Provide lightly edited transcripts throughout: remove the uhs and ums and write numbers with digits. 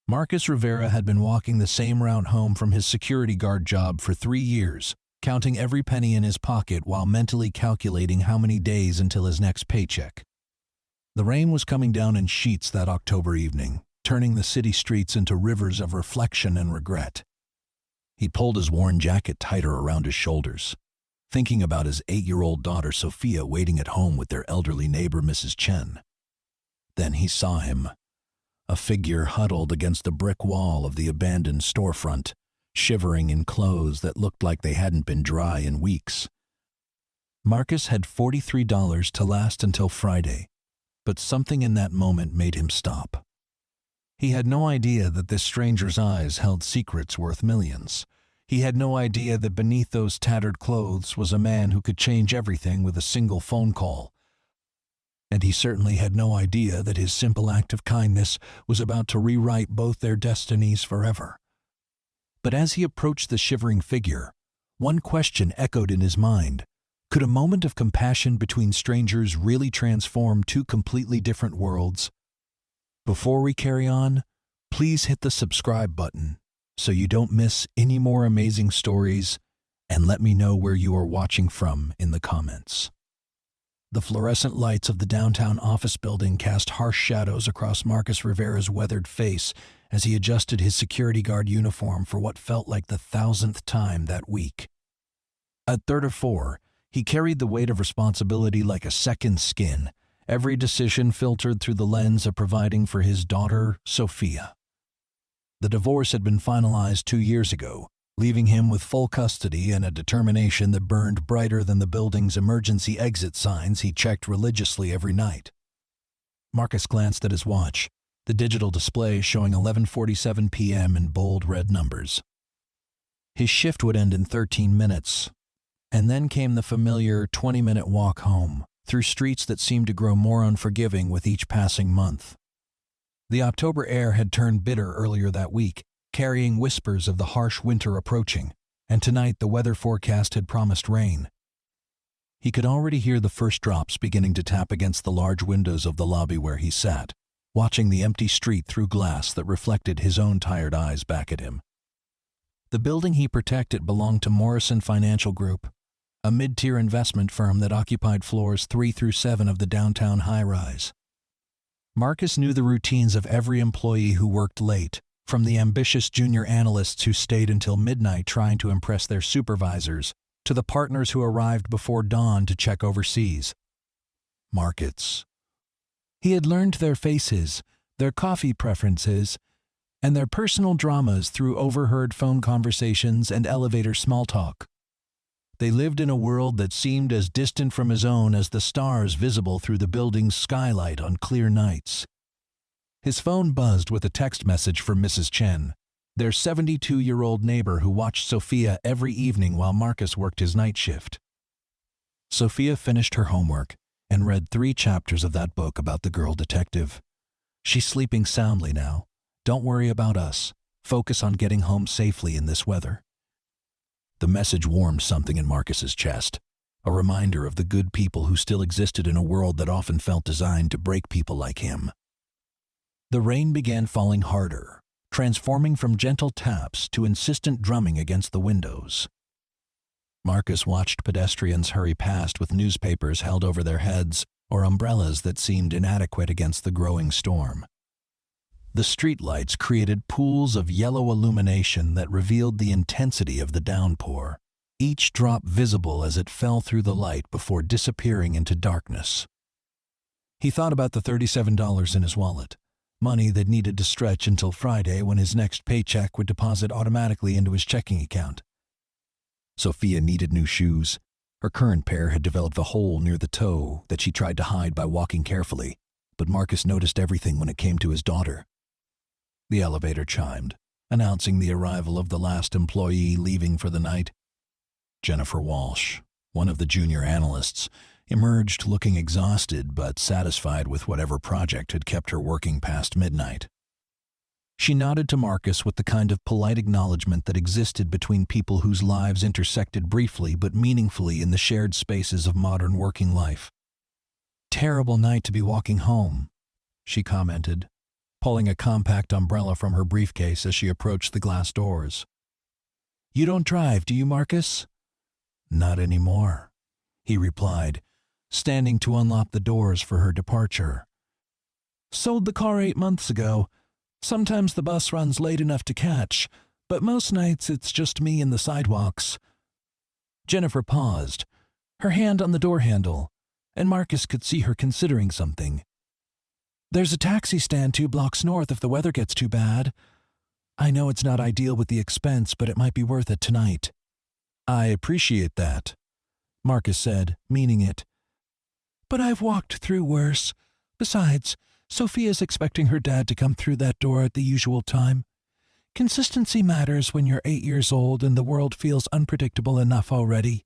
Marcus Rivera had been walking the same route home from his security guard job for 3 years, counting every penny in his pocket while mentally calculating how many days until his next paycheck. The rain was coming down in sheets that October evening, turning the city streets into rivers of reflection and regret. He pulled his worn jacket tighter around his shoulders, thinking about his 8-year-old daughter Sophia waiting at home with their elderly neighbor Mrs. Chen. Then he saw him, a figure huddled against the brick wall of the abandoned storefront, shivering in clothes that looked like they hadn't been dry in weeks. Marcus had $43 to last until Friday, but something in that moment made him stop. He had no idea that this stranger's eyes held secrets worth millions. He had no idea that beneath those tattered clothes was a man who could change everything with a single phone call. And he certainly had no idea that his simple act of kindness was about to rewrite both their destinies forever. But as he approached the shivering figure, one question echoed in his mind. Could a moment of compassion between strangers really transform two completely different worlds? Before we carry on, please hit the subscribe button so you don't miss any more amazing stories, and let me know where you are watching from in the comments. The fluorescent lights of the downtown office building cast harsh shadows across Marcus Rivera's weathered face as he adjusted his security guard uniform for what felt like the 1,000th time that week. At 34, he carried the weight of responsibility like a second skin, every decision filtered through the lens of providing for his daughter, Sophia. The divorce had been finalized 2 years ago, leaving him with full custody and a determination that burned brighter than the building's emergency exit signs he checked religiously every night. Marcus glanced at his watch, the digital display showing 11:47 p.m. in bold red numbers. His shift would end in 13 minutes, and then came the familiar 20-minute walk home, through streets that seemed to grow more unforgiving with each passing month. The October air had turned bitter earlier that week, carrying whispers of the harsh winter approaching, and tonight the weather forecast had promised rain. He could already hear the first drops beginning to tap against the large windows of the lobby where he sat, watching the empty street through glass that reflected his own tired eyes back at him. The building he protected belonged to Morrison Financial Group, a mid-tier investment firm that occupied floors 3 through 7 of the downtown high-rise. Marcus knew the routines of every employee who worked late, from the ambitious junior analysts who stayed until midnight trying to impress their supervisors, to the partners who arrived before dawn to check overseas. Markets. He had learned their faces, their coffee preferences, and their personal dramas through overheard phone conversations and elevator small talk. They lived in a world that seemed as distant from his own as the stars visible through the building's skylight on clear nights. His phone buzzed with a text message from Mrs. Chen, their 72-year-old neighbor who watched Sophia every evening while Marcus worked his night shift. Sophia finished her homework and read 3 chapters of that book about the girl detective. She's sleeping soundly now. Don't worry about us. Focus on getting home safely in this weather. The message warmed something in Marcus's chest, a reminder of the good people who still existed in a world that often felt designed to break people like him. The rain began falling harder, transforming from gentle taps to insistent drumming against the windows. Marcus watched pedestrians hurry past with newspapers held over their heads or umbrellas that seemed inadequate against the growing storm. The streetlights created pools of yellow illumination that revealed the intensity of the downpour, each drop visible as it fell through the light before disappearing into darkness. He thought about the $37 in his wallet, money that needed to stretch until Friday when his next paycheck would deposit automatically into his checking account. Sophia needed new shoes. Her current pair had developed a hole near the toe that she tried to hide by walking carefully, but Marcus noticed everything when it came to his daughter. The elevator chimed, announcing the arrival of the last employee leaving for the night. Jennifer Walsh, one of the junior analysts, emerged looking exhausted but satisfied with whatever project had kept her working past midnight. She nodded to Marcus with the kind of polite acknowledgement that existed between people whose lives intersected briefly but meaningfully in the shared spaces of modern working life. "Terrible night to be walking home," she commented. pulling a compact umbrella from her briefcase as she approached the glass doors. "You don't drive, do you, Marcus?" "Not anymore," he replied, standing to unlock the doors for her departure. "Sold the car 8 months ago. Sometimes the bus runs late enough to catch, but most nights it's just me and the sidewalks." Jennifer paused, her hand on the door handle, and Marcus could see her considering something. "There's a taxi stand 2 blocks north if the weather gets too bad. I know it's not ideal with the expense, but it might be worth it tonight." "I appreciate that," Marcus said, meaning it. "But I've walked through worse. Besides, Sophia's expecting her dad to come through that door at the usual time. Consistency matters when you're 8 years old and the world feels unpredictable enough already."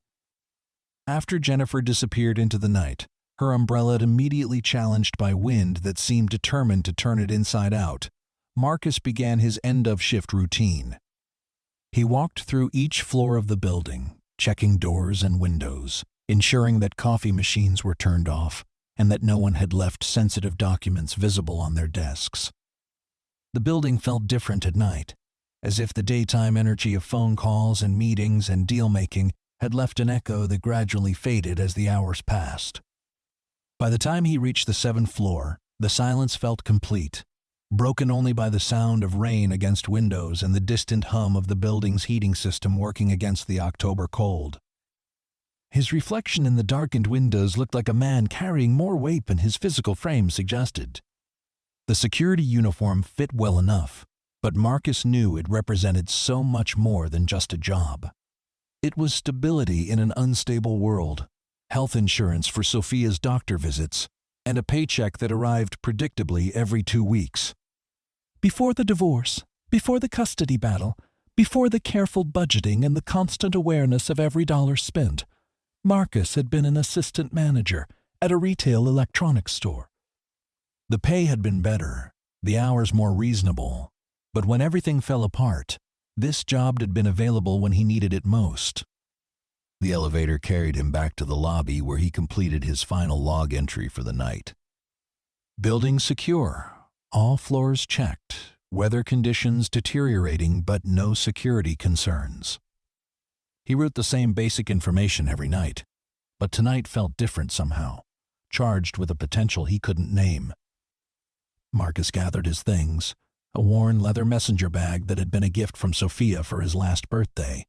After Jennifer disappeared into the night, her umbrella immediately challenged by wind that seemed determined to turn it inside out, Marcus began his end-of-shift routine. He walked through each floor of the building, checking doors and windows, ensuring that coffee machines were turned off and that no one had left sensitive documents visible on their desks. The building felt different at night, as if the daytime energy of phone calls and meetings and deal-making had left an echo that gradually faded as the hours passed. By the time he reached the 7th floor, the silence felt complete, broken only by the sound of rain against windows and the distant hum of the building's heating system working against the October cold. His reflection in the darkened windows looked like a man carrying more weight than his physical frame suggested. The security uniform fit well enough, but Marcus knew it represented so much more than just a job. It was stability in an unstable world, health insurance for Sophia's doctor visits, and a paycheck that arrived predictably every 2 weeks. Before the divorce, before the custody battle, before the careful budgeting and the constant awareness of every dollar spent, Marcus had been an assistant manager at a retail electronics store. The pay had been better, the hours more reasonable, but when everything fell apart, this job had been available when he needed it most. The elevator carried him back to the lobby where he completed his final log entry for the night. Building secure, all floors checked, weather conditions deteriorating but no security concerns. He wrote the same basic information every night, but tonight felt different somehow, charged with a potential he couldn't name. Marcus gathered his things, a worn leather messenger bag that had been a gift from Sophia for his last birthday,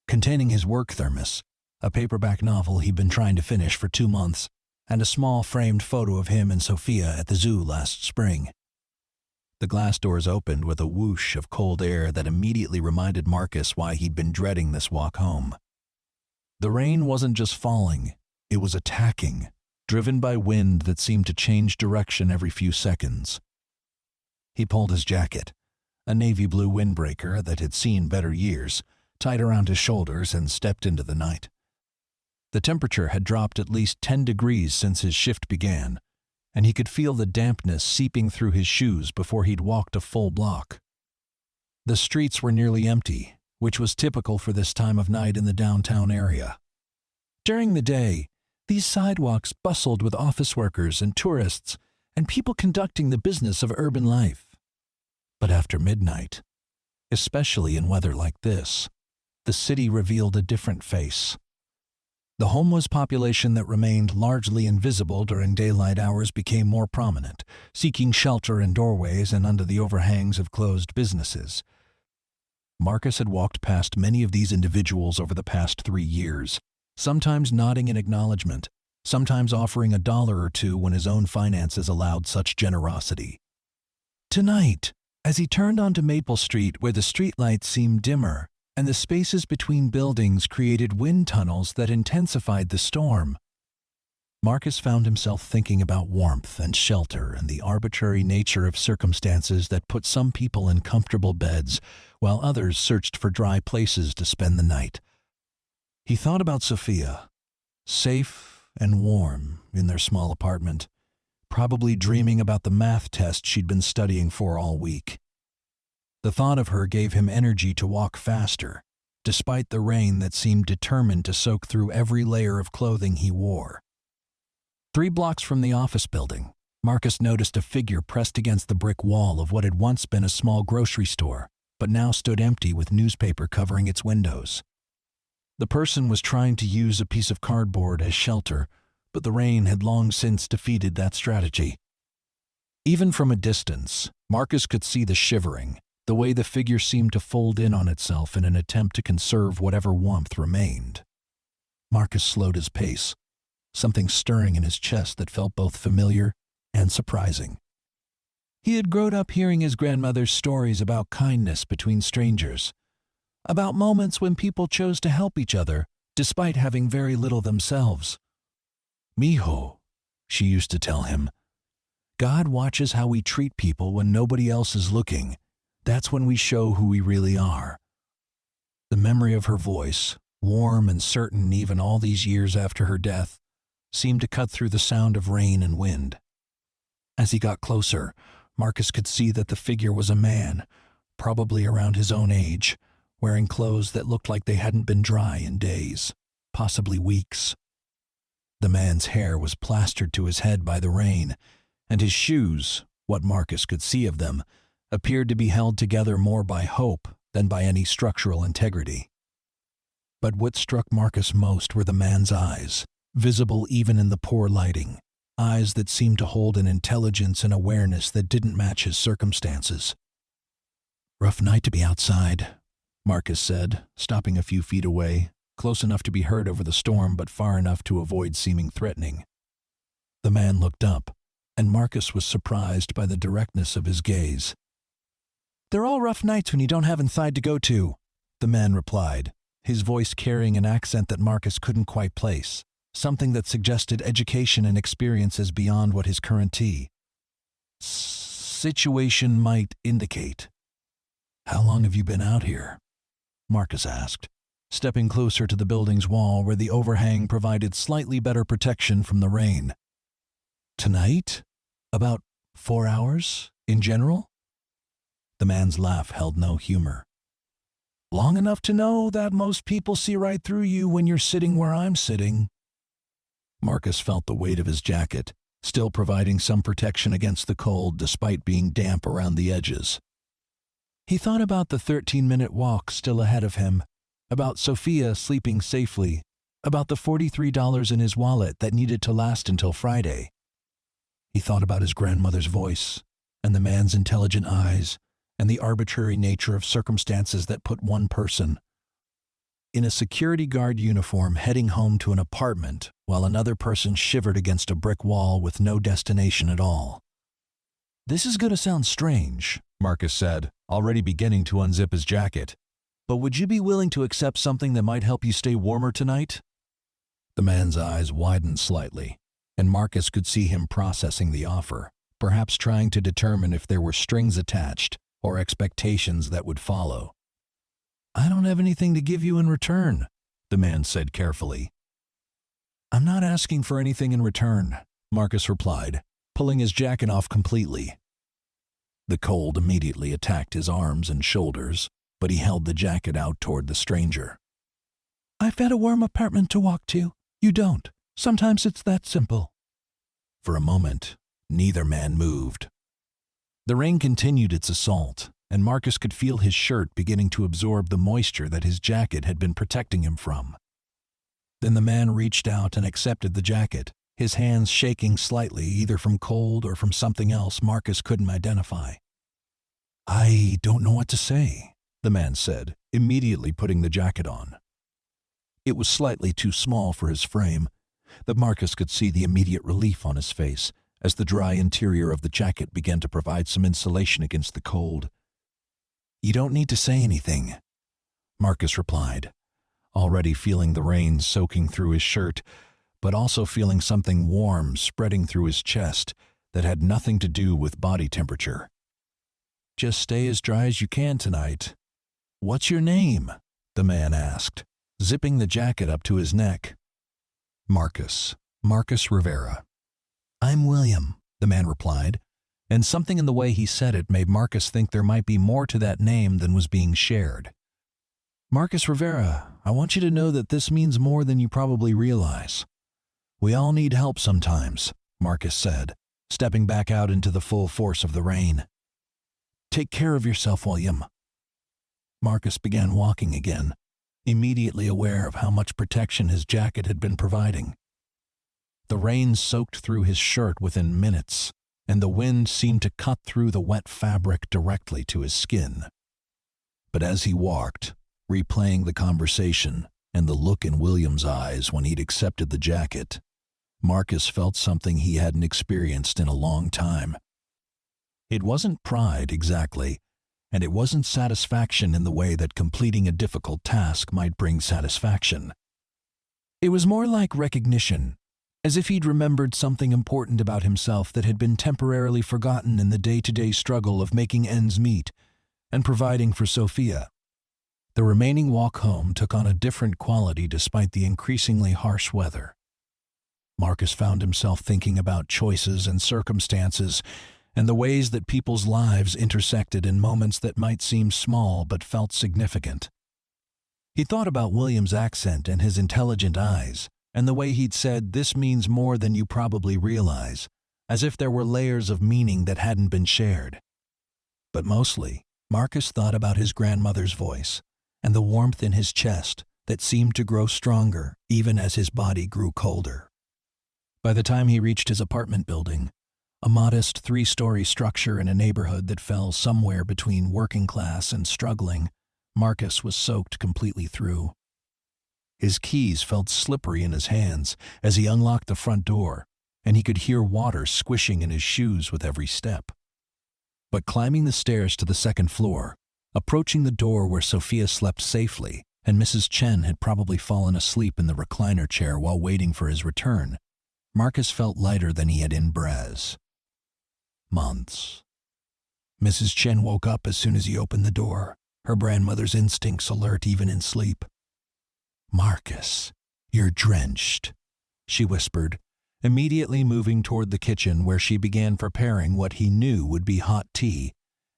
containing his work thermos, a paperback novel he'd been trying to finish for 2 months, and a small framed photo of him and Sophia at the zoo last spring. The glass doors opened with a whoosh of cold air that immediately reminded Marcus why he'd been dreading this walk home. The rain wasn't just falling, it was attacking, driven by wind that seemed to change direction every few seconds. He pulled his jacket, a navy blue windbreaker that had seen better years, tight around his shoulders and stepped into the night. The temperature had dropped at least 10 degrees since his shift began, and he could feel the dampness seeping through his shoes before he'd walked a full block. The streets were nearly empty, which was typical for this time of night in the downtown area. During the day, these sidewalks bustled with office workers and tourists and people conducting the business of urban life. But after midnight, especially in weather like this, the city revealed a different face. The homeless population that remained largely invisible during daylight hours became more prominent, seeking shelter in doorways and under the overhangs of closed businesses. Marcus had walked past many of these individuals over the past 3 years, sometimes nodding in acknowledgement, sometimes offering $1 or 2 when his own finances allowed such generosity. Tonight, as he turned onto Maple Street where the streetlights seemed dimmer, and the spaces between buildings created wind tunnels that intensified the storm, Marcus found himself thinking about warmth and shelter and the arbitrary nature of circumstances that put some people in comfortable beds while others searched for dry places to spend the night. He thought about Sophia, safe and warm in their small apartment, probably dreaming about the math test she'd been studying for all week. The thought of her gave him energy to walk faster, despite the rain that seemed determined to soak through every layer of clothing he wore. 3 blocks from the office building, Marcus noticed a figure pressed against the brick wall of what had once been a small grocery store, but now stood empty with newspaper covering its windows. The person was trying to use a piece of cardboard as shelter, but the rain had long since defeated that strategy. Even from a distance, Marcus could see the shivering, the way the figure seemed to fold in on itself in an attempt to conserve whatever warmth remained. Marcus slowed his pace, something stirring in his chest that felt both familiar and surprising. He had grown up hearing his grandmother's stories about kindness between strangers, about moments when people chose to help each other despite having very little themselves. "Mijo," she used to tell him, "God watches how we treat people when nobody else is looking. That's when we show who we really are." The memory of her voice, warm and certain even all these years after her death, seemed to cut through the sound of rain and wind. As he got closer, Marcus could see that the figure was a man, probably around his own age, wearing clothes that looked like they hadn't been dry in days, possibly weeks. The man's hair was plastered to his head by the rain, and his shoes, what Marcus could see of them, appeared to be held together more by hope than by any structural integrity. But what struck Marcus most were the man's eyes, visible even in the poor lighting, eyes that seemed to hold an intelligence and awareness that didn't match his circumstances. "Rough night to be outside," Marcus said, stopping a few feet away, close enough to be heard over the storm but far enough to avoid seeming threatening. The man looked up, and Marcus was surprised by the directness of his gaze. "They're all rough nights when you don't have inside to go to," the man replied, his voice carrying an accent that Marcus couldn't quite place, something that suggested education and experiences beyond what his current situation might indicate. "How long have you been out here?" Marcus asked, stepping closer to the building's wall where the overhang provided slightly better protection from the rain. "Tonight? About 4 hours, in general?" The man's laugh held no humor. "Long enough to know that most people see right through you when you're sitting where I'm sitting." Marcus felt the weight of his jacket, still providing some protection against the cold despite being damp around the edges. He thought about the 13-minute walk still ahead of him, about Sophia sleeping safely, about the $43 in his wallet that needed to last until Friday. He thought about his grandmother's voice, and the man's intelligent eyes, and the arbitrary nature of circumstances that put one person in a security guard uniform heading home to an apartment while another person shivered against a brick wall with no destination at all. "This is going to sound strange," Marcus said, already beginning to unzip his jacket, "but would you be willing to accept something that might help you stay warmer tonight?" The man's eyes widened slightly, and Marcus could see him processing the offer, perhaps trying to determine if there were strings attached or expectations that would follow. "I don't have anything to give you in return," the man said carefully. "I'm not asking for anything in return," Marcus replied, pulling his jacket off completely. The cold immediately attacked his arms and shoulders, but he held the jacket out toward the stranger. "I've got a warm apartment to walk to. You don't. Sometimes it's that simple." For a moment, neither man moved. The rain continued its assault, and Marcus could feel his shirt beginning to absorb the moisture that his jacket had been protecting him from. Then the man reached out and accepted the jacket, his hands shaking slightly either from cold or from something else Marcus couldn't identify. "I don't know what to say," the man said, immediately putting the jacket on. It was slightly too small for his frame, but Marcus could see the immediate relief on his face as the dry interior of the jacket began to provide some insulation against the cold. "You don't need to say anything," Marcus replied, already feeling the rain soaking through his shirt, but also feeling something warm spreading through his chest that had nothing to do with body temperature. "Just stay as dry as you can tonight." "What's your name?" the man asked, zipping the jacket up to his neck. "Marcus Rivera." "I'm William," the man replied, and something in the way he said it made Marcus think there might be more to that name than was being shared. "Marcus Rivera, I want you to know that this means more than you probably realize. We all need help sometimes," Marcus said, stepping back out into the full force of the rain. "Take care of yourself, William." Marcus began walking again, immediately aware of how much protection his jacket had been providing. The rain soaked through his shirt within minutes, and the wind seemed to cut through the wet fabric directly to his skin. But as he walked, replaying the conversation and the look in William's eyes when he'd accepted the jacket, Marcus felt something he hadn't experienced in a long time. It wasn't pride exactly, and it wasn't satisfaction in the way that completing a difficult task might bring satisfaction. It was more like recognition, as if he'd remembered something important about himself that had been temporarily forgotten in the day-to-day struggle of making ends meet and providing for Sophia. The remaining walk home took on a different quality despite the increasingly harsh weather. Marcus found himself thinking about choices and circumstances and the ways that people's lives intersected in moments that might seem small but felt significant. He thought about William's accent and his intelligent eyes, and the way he'd said, "This means more than you probably realize," as if there were layers of meaning that hadn't been shared. But mostly, Marcus thought about his grandmother's voice and the warmth in his chest that seemed to grow stronger even as his body grew colder. By the time he reached his apartment building, a modest 3-story structure in a neighborhood that fell somewhere between working class and struggling, Marcus was soaked completely through. His keys felt slippery in his hands as he unlocked the front door, and he could hear water squishing in his shoes with every step. But climbing the stairs to the second floor, approaching the door where Sophia slept safely, and Mrs. Chen had probably fallen asleep in the recliner chair while waiting for his return, Marcus felt lighter than he had in Braz. Months. Mrs. Chen woke up as soon as he opened the door, her grandmother's instincts alert even in sleep. "Marcus, you're drenched," she whispered, immediately moving toward the kitchen where she began preparing what he knew would be hot tea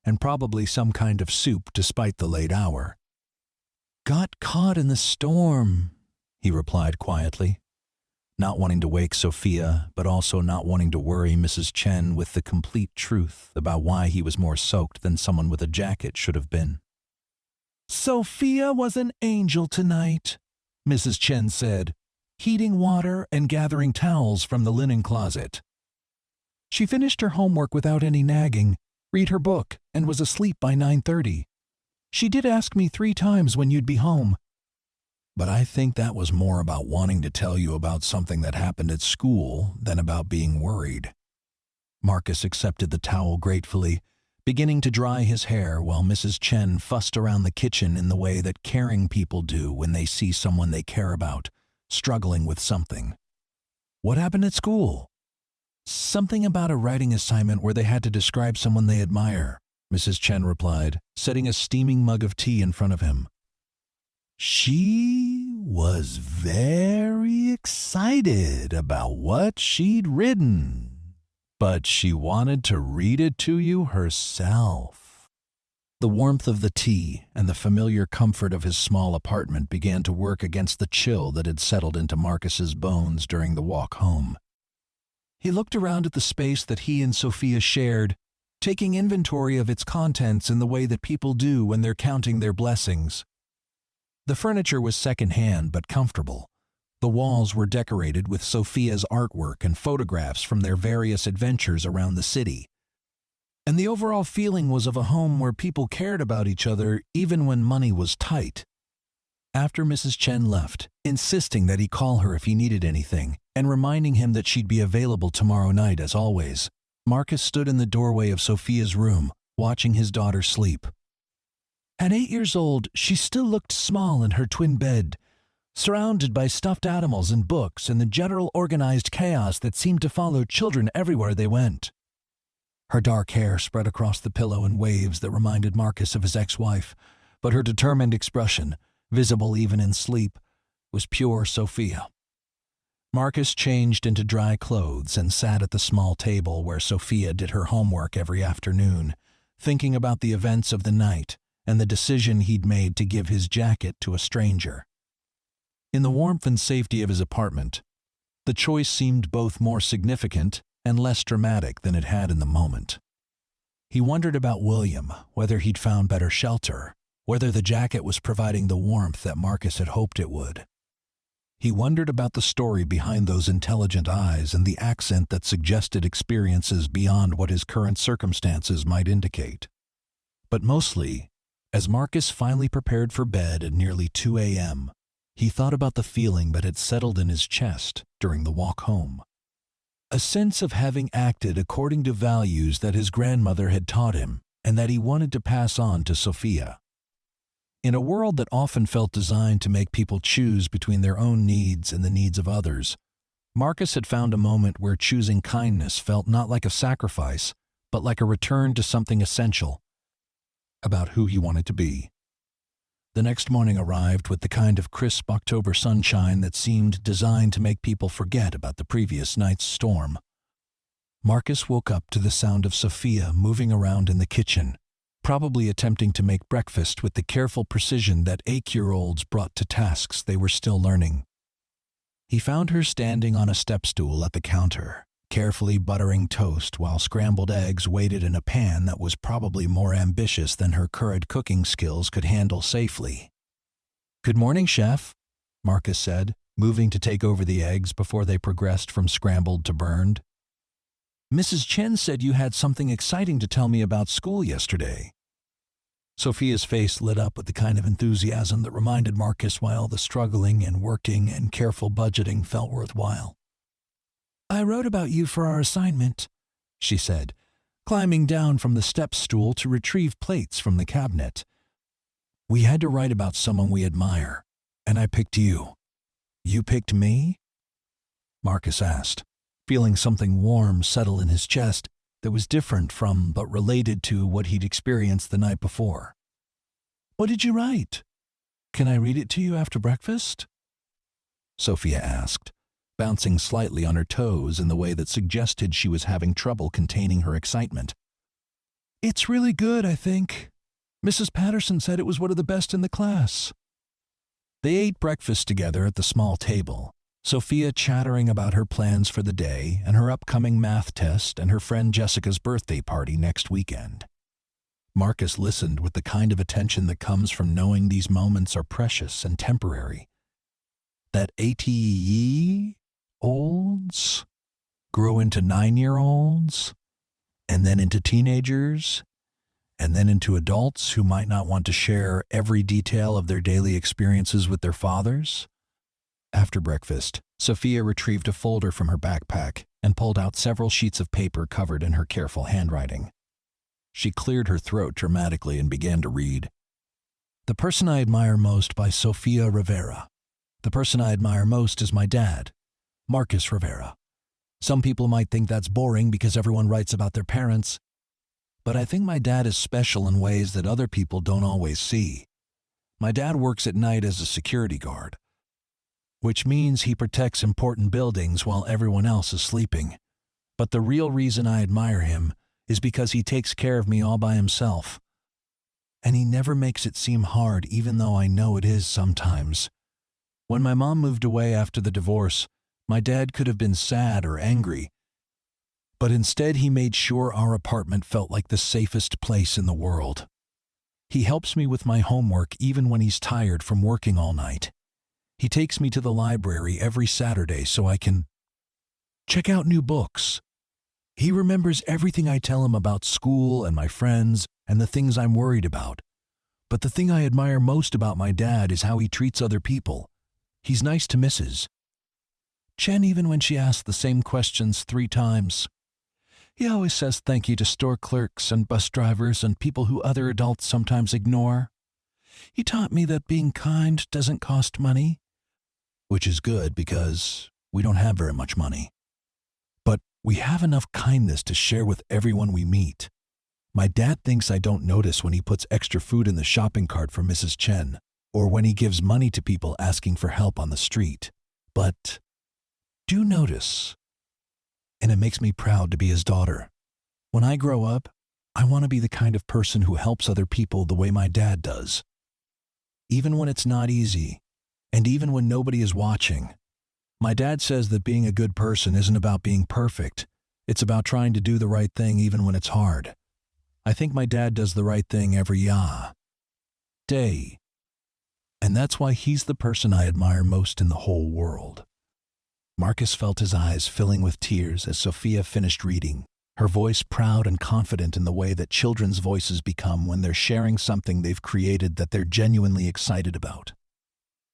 and probably some kind of soup despite the late hour. "Got caught in the storm," he replied quietly, not wanting to wake Sophia, but also not wanting to worry Mrs. Chen with the complete truth about why he was more soaked than someone with a jacket should have been. "Sophia was an angel tonight," Mrs. Chen said, heating water and gathering towels from the linen closet. "She finished her homework without any nagging, read her book, and was asleep by 9:30. She did ask me 3 times when you'd be home. But I think that was more about wanting to tell you about something that happened at school than about being worried." Marcus accepted the towel gratefully, beginning to dry his hair while Mrs. Chen fussed around the kitchen in the way that caring people do when they see someone they care about struggling with something. "What happened at school?" "Something about a writing assignment where they had to describe someone they admire," Mrs. Chen replied, setting a steaming mug of tea in front of him. "She was very excited about what she'd written, but she wanted to read it to you herself." The warmth of the tea and the familiar comfort of his small apartment began to work against the chill that had settled into Marcus's bones during the walk home. He looked around at the space that he and Sophia shared, taking inventory of its contents in the way that people do when they're counting their blessings. The furniture was second-hand but comfortable. The walls were decorated with Sophia's artwork and photographs from their various adventures around the city. And the overall feeling was of a home where people cared about each other even when money was tight. After Mrs. Chen left, insisting that he call her if he needed anything, and reminding him that she'd be available tomorrow night as always, Marcus stood in the doorway of Sophia's room, watching his daughter sleep. At 8 years old, she still looked small in her twin bed, surrounded by stuffed animals and books and the general organized chaos that seemed to follow children everywhere they went. Her dark hair spread across the pillow in waves that reminded Marcus of his ex-wife, but her determined expression, visible even in sleep, was pure Sophia. Marcus changed into dry clothes and sat at the small table where Sophia did her homework every afternoon, thinking about the events of the night and the decision he'd made to give his jacket to a stranger. In the warmth and safety of his apartment, the choice seemed both more significant and less dramatic than it had in the moment. He wondered about William, whether he'd found better shelter, whether the jacket was providing the warmth that Marcus had hoped it would. He wondered about the story behind those intelligent eyes and the accent that suggested experiences beyond what his current circumstances might indicate. But mostly, as Marcus finally prepared for bed at nearly 2 a.m., he thought about the feeling that had settled in his chest during the walk home. A sense of having acted according to values that his grandmother had taught him and that he wanted to pass on to Sophia. In a world that often felt designed to make people choose between their own needs and the needs of others, Marcus had found a moment where choosing kindness felt not like a sacrifice, but like a return to something essential about who he wanted to be. The next morning arrived with the kind of crisp October sunshine that seemed designed to make people forget about the previous night's storm. Marcus woke up to the sound of Sophia moving around in the kitchen, probably attempting to make breakfast with the careful precision that 8-year-olds brought to tasks they were still learning. He found her standing on a step stool at the counter, carefully buttering toast while scrambled eggs waited in a pan that was probably more ambitious than her current cooking skills could handle safely. "Good morning, Chef," Marcus said, moving to take over the eggs before they progressed from scrambled to burned. "Mrs. Chen said you had something exciting to tell me about school yesterday." Sophia's face lit up with the kind of enthusiasm that reminded Marcus why all the struggling and working and careful budgeting felt worthwhile. "I wrote about you for our assignment," she said, climbing down from the step stool to retrieve plates from the cabinet. "We had to write about someone we admire, and I picked you." "You picked me?" Marcus asked, feeling something warm settle in his chest that was different from but related to what he'd experienced the night before. "What did you write? Can I read it to you after breakfast?" Sophia asked, bouncing slightly on her toes in the way that suggested she was having trouble containing her excitement. "It's really good, I think. Mrs. Patterson said it was one of the best in the class." They ate breakfast together at the small table, Sophia chattering about her plans for the day and her upcoming math test and her friend Jessica's birthday party next weekend. Marcus listened with the kind of attention that comes from knowing these moments are precious and temporary. That 80-year-olds grow into 9-year-olds, and then into teenagers, and then into adults who might not want to share every detail of their daily experiences with their fathers. After breakfast, Sophia retrieved a folder from her backpack and pulled out several sheets of paper covered in her careful handwriting. She cleared her throat dramatically and began to read. "The person I admire most by Sophia Rivera. The person I admire most is my dad, Marcus Rivera. Some people might think that's boring because everyone writes about their parents, but I think my dad is special in ways that other people don't always see. My dad works at night as a security guard, which means he protects important buildings while everyone else is sleeping. But the real reason I admire him is because he takes care of me all by himself. And he never makes it seem hard, even though I know it is sometimes. When my mom moved away after the divorce, my dad could have been sad or angry, but instead he made sure our apartment felt like the safest place in the world. He helps me with my homework even when he's tired from working all night. He takes me to the library every Saturday so I can check out new books. He remembers everything I tell him about school and my friends and the things I'm worried about. But the thing I admire most about my dad is how he treats other people. He's nice to Mrs. Chen even when she asks the same questions 3 times. He always says thank you to store clerks and bus drivers and people who other adults sometimes ignore. He taught me that being kind doesn't cost money, which is good because we don't have very much money. But we have enough kindness to share with everyone we meet. My dad thinks I don't notice when he puts extra food in the shopping cart for Mrs. Chen, or when he gives money to people asking for help on the street. But do notice, and it makes me proud to be his daughter. When I grow up, I want to be the kind of person who helps other people the way my dad does. Even when it's not easy, and even when nobody is watching. My dad says that being a good person isn't about being perfect. It's about trying to do the right thing even when it's hard. I think my dad does the right thing every day. And that's why he's the person I admire most in the whole world." Marcus felt his eyes filling with tears as Sophia finished reading, her voice proud and confident in the way that children's voices become when they're sharing something they've created that they're genuinely excited about.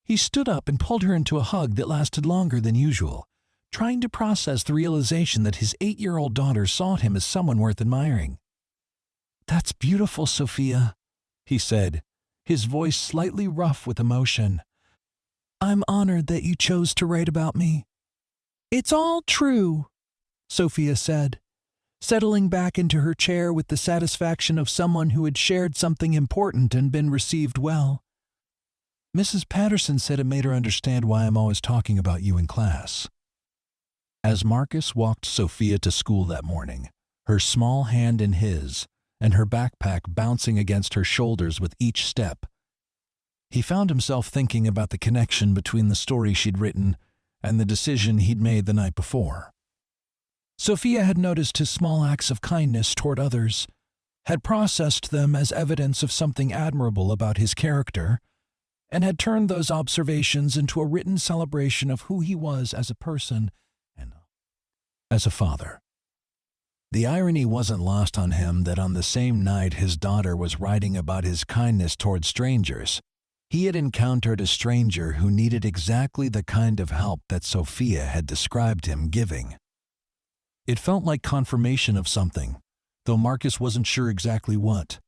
He stood up and pulled her into a hug that lasted longer than usual, trying to process the realization that his 8-year-old daughter saw him as someone worth admiring. "That's beautiful, Sophia," he said, his voice slightly rough with emotion. "I'm honored that you chose to write about me." "It's all true," Sophia said, settling back into her chair with the satisfaction of someone who had shared something important and been received well. "Mrs. Patterson said it made her understand why I'm always talking about you in class." As Marcus walked Sophia to school that morning, her small hand in his, and her backpack bouncing against her shoulders with each step, he found himself thinking about the connection between the story she'd written and the decision he'd made the night before. Sophia had noticed his small acts of kindness toward others, had processed them as evidence of something admirable about his character, and had turned those observations into a written celebration of who he was as a person and as a father. The irony wasn't lost on him that on the same night his daughter was writing about his kindness toward strangers, he had encountered a stranger who needed exactly the kind of help that Sophia had described him giving. It felt like confirmation of something, though Marcus wasn't sure exactly what.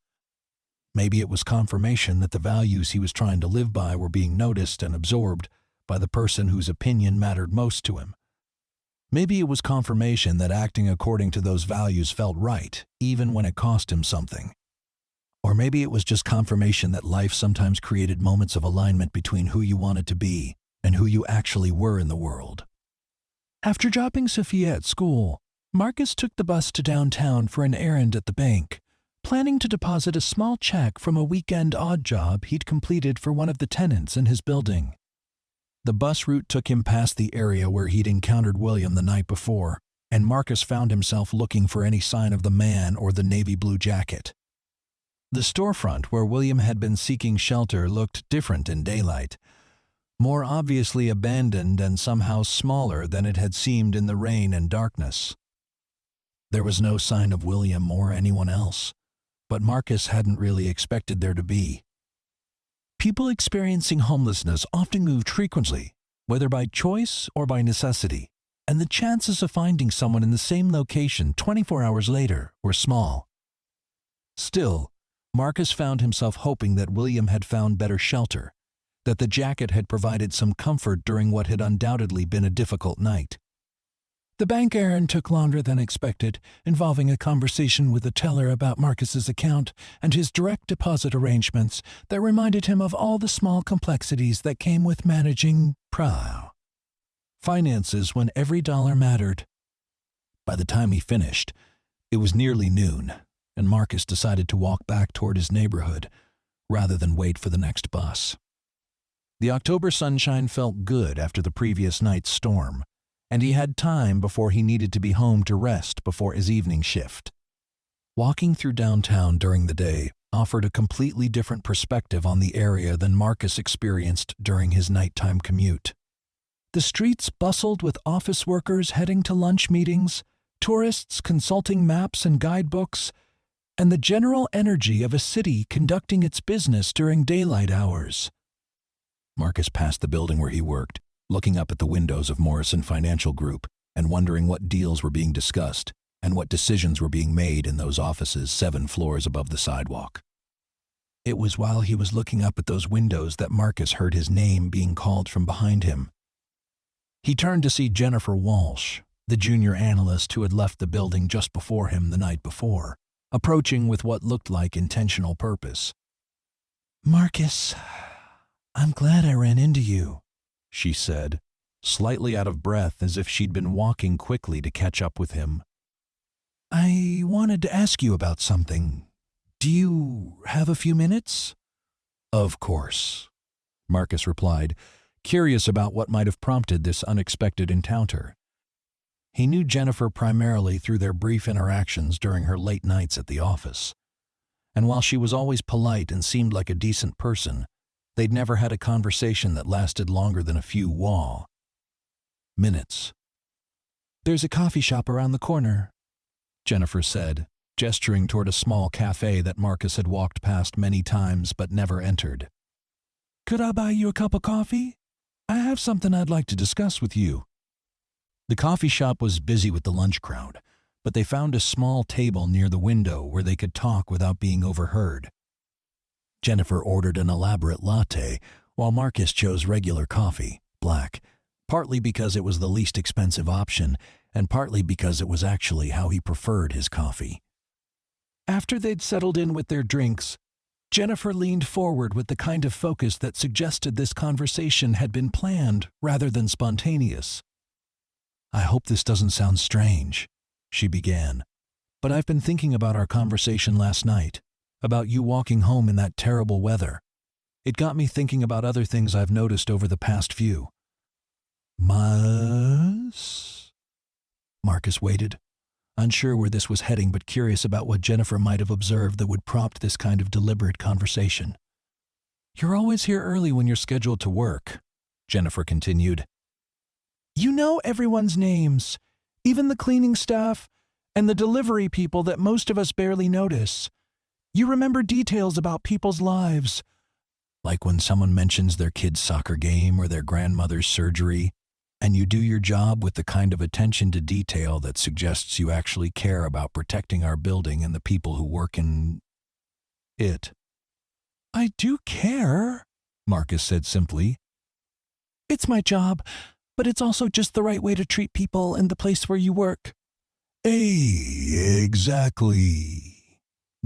Maybe it was confirmation that the values he was trying to live by were being noticed and absorbed by the person whose opinion mattered most to him. Maybe it was confirmation that acting according to those values felt right, even when it cost him something. Or maybe it was just confirmation that life sometimes created moments of alignment between who you wanted to be and who you actually were in the world. After dropping Sophia at school, Marcus took the bus to downtown for an errand at the bank, planning to deposit a small check from a weekend odd job he'd completed for one of the tenants in his building. The bus route took him past the area where he'd encountered William the night before, and Marcus found himself looking for any sign of the man or the navy blue jacket. The storefront where William had been seeking shelter looked different in daylight, more obviously abandoned and somehow smaller than it had seemed in the rain and darkness. There was no sign of William or anyone else, but Marcus hadn't really expected there to be. People experiencing homelessness often moved frequently, whether by choice or by necessity, and the chances of finding someone in the same location 24 hours later were small. Still, Marcus found himself hoping that William had found better shelter, that the jacket had provided some comfort during what had undoubtedly been a difficult night. The bank errand took longer than expected, involving a conversation with the teller about Marcus's account and his direct deposit arrangements that reminded him of all the small complexities that came with managing finances when every dollar mattered. By the time he finished, it was nearly noon, and Marcus decided to walk back toward his neighborhood rather than wait for the next bus. The October sunshine felt good after the previous night's storm, and he had time before he needed to be home to rest before his evening shift. Walking through downtown during the day offered a completely different perspective on the area than Marcus experienced during his nighttime commute. The streets bustled with office workers heading to lunch meetings, tourists consulting maps and guidebooks, and the general energy of a city conducting its business during daylight hours. Marcus passed the building where he worked, looking up at the windows of Morrison Financial Group and wondering what deals were being discussed and what decisions were being made in those offices 7 floors above the sidewalk. It was while he was looking up at those windows that Marcus heard his name being called from behind him. He turned to see Jennifer Walsh, the junior analyst who had left the building just before him the night before, approaching with what looked like intentional purpose. "Marcus, I'm glad I ran into you," she said, slightly out of breath as if she'd been walking quickly to catch up with him. "I wanted to ask you about something. Do you have a few minutes?" "Of course," Marcus replied, curious about what might have prompted this unexpected encounter. He knew Jennifer primarily through their brief interactions during her late nights at the office. And while she was always polite and seemed like a decent person, they'd never had a conversation that lasted longer than a few minutes. "There's a coffee shop around the corner," Jennifer said, gesturing toward a small cafe that Marcus had walked past many times but never entered. "Could I buy you a cup of coffee? I have something I'd like to discuss with you." The coffee shop was busy with the lunch crowd, but they found a small table near the window where they could talk without being overheard. Jennifer ordered an elaborate latte, while Marcus chose regular coffee, black, partly because it was the least expensive option, and partly because it was actually how he preferred his coffee. After they'd settled in with their drinks, Jennifer leaned forward with the kind of focus that suggested this conversation had been planned rather than spontaneous. "I hope this doesn't sound strange," she began, "but I've been thinking about our conversation last night, about you walking home in that terrible weather. It got me thinking about other things I've noticed over the past few months." Marcus waited, unsure where this was heading but curious about what Jennifer might have observed that would prompt this kind of deliberate conversation. "You're always here early when you're scheduled to work," Jennifer continued. "You know everyone's names, even the cleaning staff and the delivery people that most of us barely notice. You remember details about people's lives, like when someone mentions their kid's soccer game or their grandmother's surgery, and you do your job with the kind of attention to detail that suggests you actually care about protecting our building and the people who work in it." "I do care," Marcus said simply. "It's my job, but it's also just the right way to treat people in the place where you work." "Exactly,"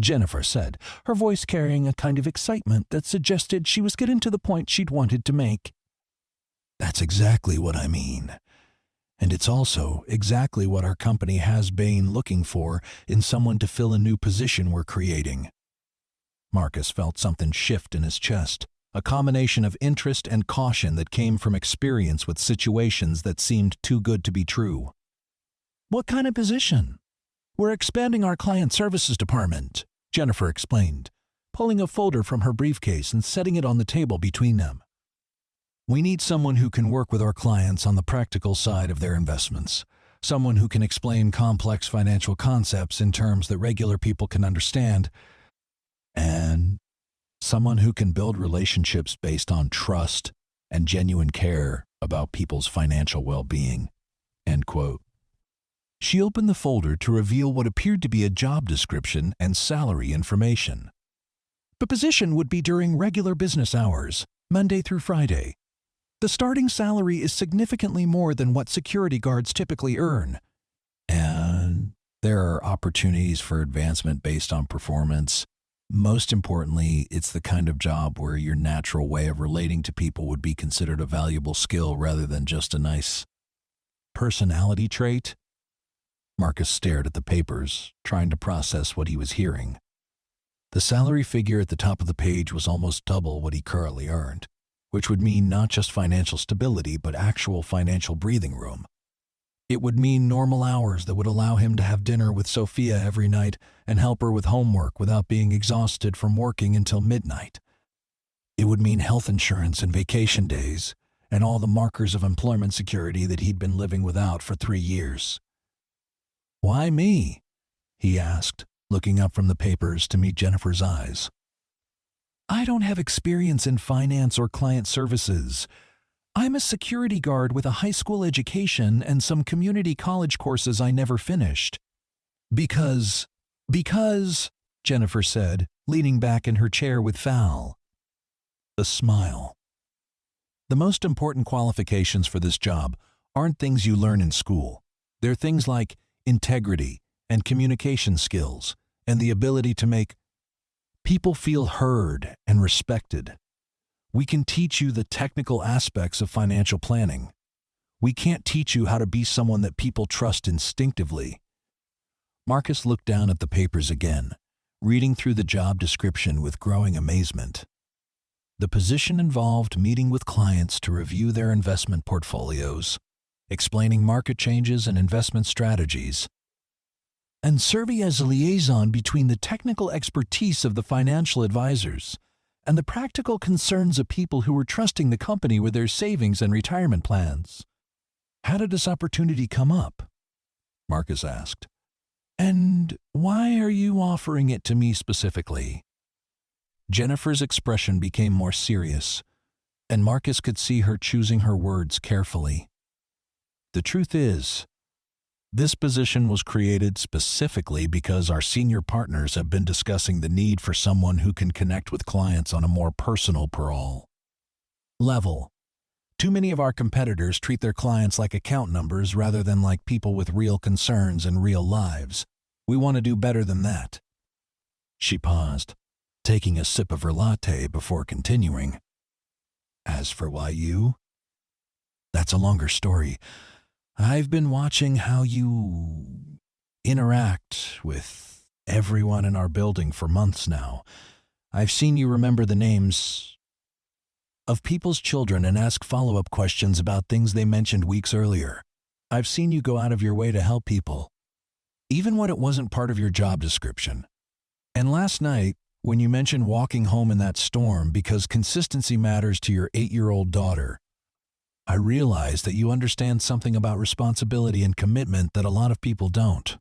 Jennifer said, her voice carrying a kind of excitement that suggested she was getting to the point she'd wanted to make. "That's exactly what I mean. And it's also exactly what our company has been looking for in someone to fill a new position we're creating." Marcus felt something shift in his chest, a combination of interest and caution that came from experience with situations that seemed too good to be true. "What kind of position?" "We're expanding our client services department," Jennifer explained, pulling a folder from her briefcase and setting it on the table between them. "We need someone who can work with our clients on the practical side of their investments, someone who can explain complex financial concepts in terms that regular people can understand, and someone who can build relationships based on trust and genuine care about people's financial well-being." End quote. She opened the folder to reveal what appeared to be a job description and salary information. The position would be during regular business hours, Monday through Friday. The starting salary is significantly more than what security guards typically earn. And there are opportunities for advancement based on performance. Most importantly, it's the kind of job where your natural way of relating to people would be considered a valuable skill rather than just a nice personality trait. Marcus stared at the papers, trying to process what he was hearing. The salary figure at the top of the page was almost double what he currently earned, which would mean not just financial stability but actual financial breathing room. It would mean normal hours that would allow him to have dinner with Sophia every night and help her with homework without being exhausted from working until midnight. It would mean health insurance and vacation days, and all the markers of employment security that he'd been living without for 3 years. "Why me?" he asked, looking up from the papers to meet Jennifer's eyes. "I don't have experience in finance or client services. I'm a security guard with a high school education and some community college courses I never finished." Because, Jennifer said, leaning back in her chair with a smile. "The most important qualifications for this job aren't things you learn in school. They're things like integrity and communication skills and the ability to make people feel heard and respected. We can teach you the technical aspects of financial planning. We can't teach you how to be someone that people trust instinctively." Marcus looked down at the papers again, reading through the job description with growing amazement. The position involved meeting with clients to review their investment portfolios, explaining market changes and investment strategies, and serving as a liaison between the technical expertise of the financial advisors and the practical concerns of people who were trusting the company with their savings and retirement plans. How did this opportunity come up? Marcus asked. And why are you offering it to me specifically? Jennifer's expression became more serious, and Marcus could see her choosing her words carefully. The truth is, this position was created specifically because our senior partners have been discussing the need for someone who can connect with clients on a more personal level. Too many of our competitors treat their clients like account numbers rather than like people with real concerns and real lives. We want to do better than that. She paused, taking a sip of her latte before continuing. As for why you? That's a longer story. I've been watching how you interact with everyone in our building for months now. I've seen you remember the names of people's children and ask follow-up questions about things they mentioned weeks earlier. I've seen you go out of your way to help people, even when it wasn't part of your job description. And last night, when you mentioned walking home in that storm because consistency matters to your 8-year-old daughter, I realized that you understand something about responsibility and commitment that a lot of people don't.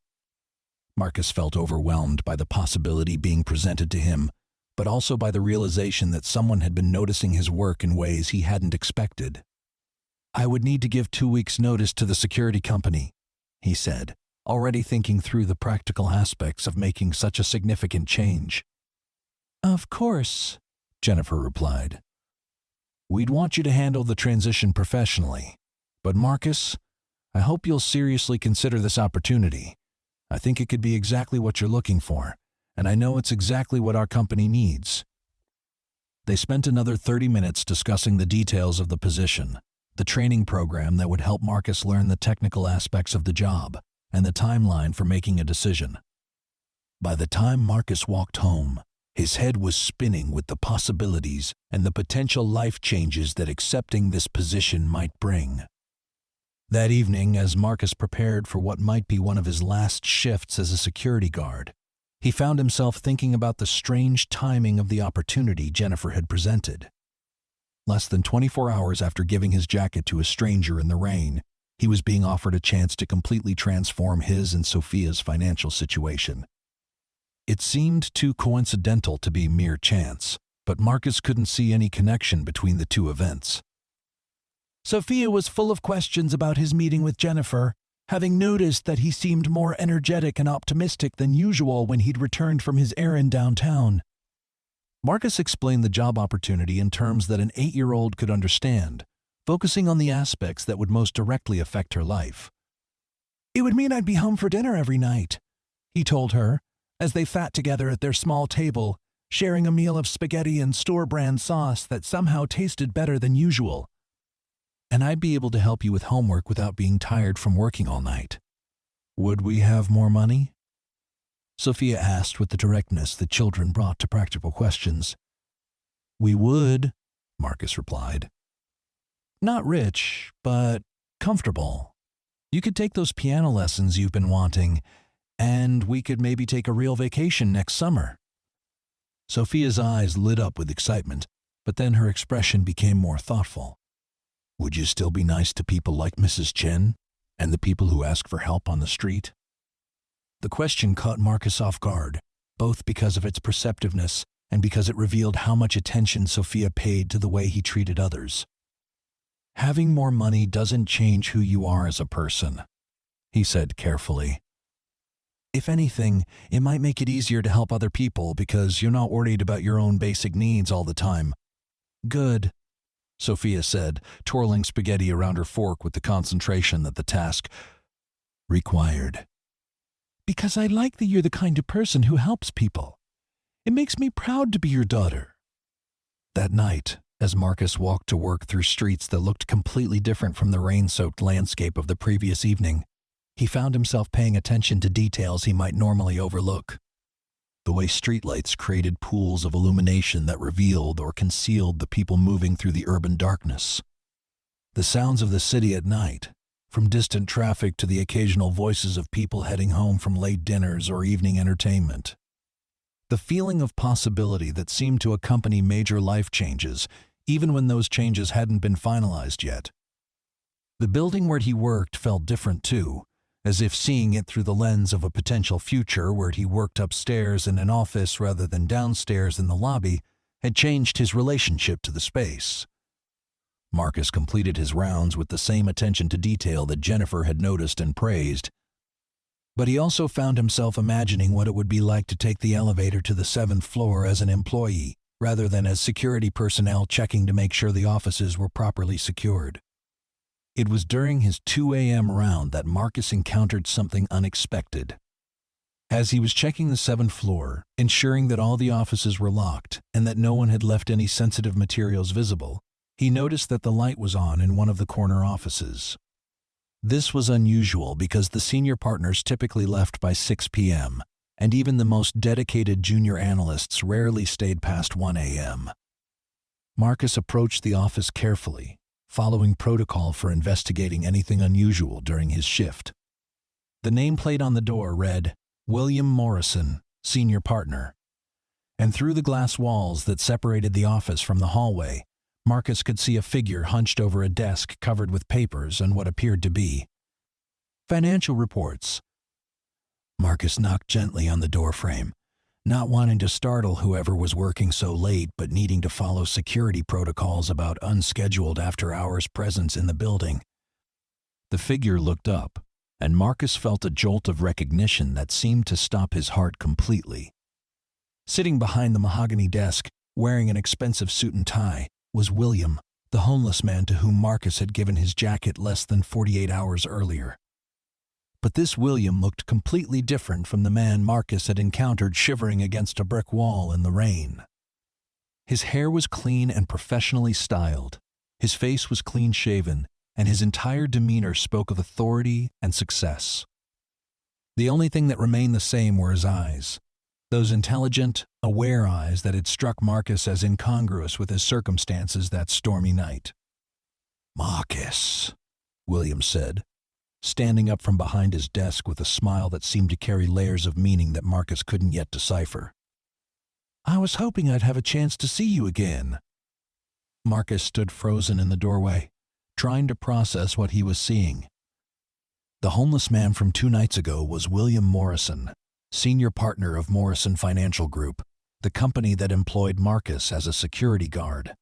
Marcus felt overwhelmed by the possibility being presented to him, but also by the realization that someone had been noticing his work in ways he hadn't expected. I would need to give 2 weeks' notice to the security company, he said, already thinking through the practical aspects of making such a significant change. Of course, Jennifer replied. We'd want you to handle the transition professionally, but Marcus, I hope you'll seriously consider this opportunity. I think it could be exactly what you're looking for, and I know it's exactly what our company needs. They spent another 30 minutes discussing the details of the position, the training program that would help Marcus learn the technical aspects of the job, and the timeline for making a decision. By the time Marcus walked home, his head was spinning with the possibilities and the potential life changes that accepting this position might bring. That evening, as Marcus prepared for what might be one of his last shifts as a security guard, he found himself thinking about the strange timing of the opportunity Jennifer had presented. Less than 24 hours after giving his jacket to a stranger in the rain, he was being offered a chance to completely transform his and Sophia's financial situation. It seemed too coincidental to be mere chance, but Marcus couldn't see any connection between the two events. Sophia was full of questions about his meeting with Jennifer, having noticed that he seemed more energetic and optimistic than usual when he'd returned from his errand downtown. Marcus explained the job opportunity in terms that an 8-year-old could understand, focusing on the aspects that would most directly affect her life. It would mean I'd be home for dinner every night, he told her, as they sat together at their small table, sharing a meal of spaghetti and store-brand sauce that somehow tasted better than usual. And I'd be able to help you with homework without being tired from working all night. Would we have more money? Sophia asked with the directness that children brought to practical questions. We would, Marcus replied. Not rich, but comfortable. You could take those piano lessons you've been wanting, and we could maybe take a real vacation next summer. Sophia's eyes lit up with excitement, but then her expression became more thoughtful. Would you still be nice to people like Mrs. Chen and the people who ask for help on the street? The question caught Marcus off guard, both because of its perceptiveness and because it revealed how much attention Sophia paid to the way he treated others. Having more money doesn't change who you are as a person, he said carefully. If anything, it might make it easier to help other people because you're not worried about your own basic needs all the time. Good, Sophia said, twirling spaghetti around her fork with the concentration that the task required. Because I like that you're the kind of person who helps people. It makes me proud to be your daughter. That night, as Marcus walked to work through streets that looked completely different from the rain-soaked landscape of the previous evening, he found himself paying attention to details he might normally overlook. The way streetlights created pools of illumination that revealed or concealed the people moving through the urban darkness. The sounds of the city at night, from distant traffic to the occasional voices of people heading home from late dinners or evening entertainment. The feeling of possibility that seemed to accompany major life changes, even when those changes hadn't been finalized yet. The building where he worked felt different too, as if seeing it through the lens of a potential future where he worked upstairs in an office rather than downstairs in the lobby had changed his relationship to the space. Marcus completed his rounds with the same attention to detail that Jennifer had noticed and praised, but he also found himself imagining what it would be like to take the elevator to the 7th floor as an employee, rather than as security personnel checking to make sure the offices were properly secured. It was during his 2 a.m. round that Marcus encountered something unexpected. As he was checking the 7th floor, ensuring that all the offices were locked and that no one had left any sensitive materials visible, he noticed that the light was on in one of the corner offices. This was unusual because the senior partners typically left by 6 p.m., and even the most dedicated junior analysts rarely stayed past 1 a.m. Marcus approached the office carefully, following protocol for investigating anything unusual during his shift. The nameplate on the door read, "William Morrison, Senior Partner," and through the glass walls that separated the office from the hallway, Marcus could see a figure hunched over a desk covered with papers and what appeared to be financial reports. Marcus knocked gently on the doorframe, not wanting to startle whoever was working so late but needing to follow security protocols about unscheduled after-hours presence in the building. The figure looked up, and Marcus felt a jolt of recognition that seemed to stop his heart completely. Sitting behind the mahogany desk, wearing an expensive suit and tie, was William, the homeless man to whom Marcus had given his jacket less than 48 hours earlier. But this William looked completely different from the man Marcus had encountered shivering against a brick wall in the rain. His hair was clean and professionally styled, his face was clean-shaven, and his entire demeanor spoke of authority and success. The only thing that remained the same were his eyes, those intelligent, aware eyes that had struck Marcus as incongruous with his circumstances that stormy night. "Marcus," William said, standing up from behind his desk with a smile that seemed to carry layers of meaning that Marcus couldn't yet decipher. "I was hoping I'd have a chance to see you again." Marcus stood frozen in the doorway, trying to process what he was seeing. The homeless man from 2 nights ago was William Morrison, senior partner of Morrison Financial Group, the company that employed Marcus as a security guard.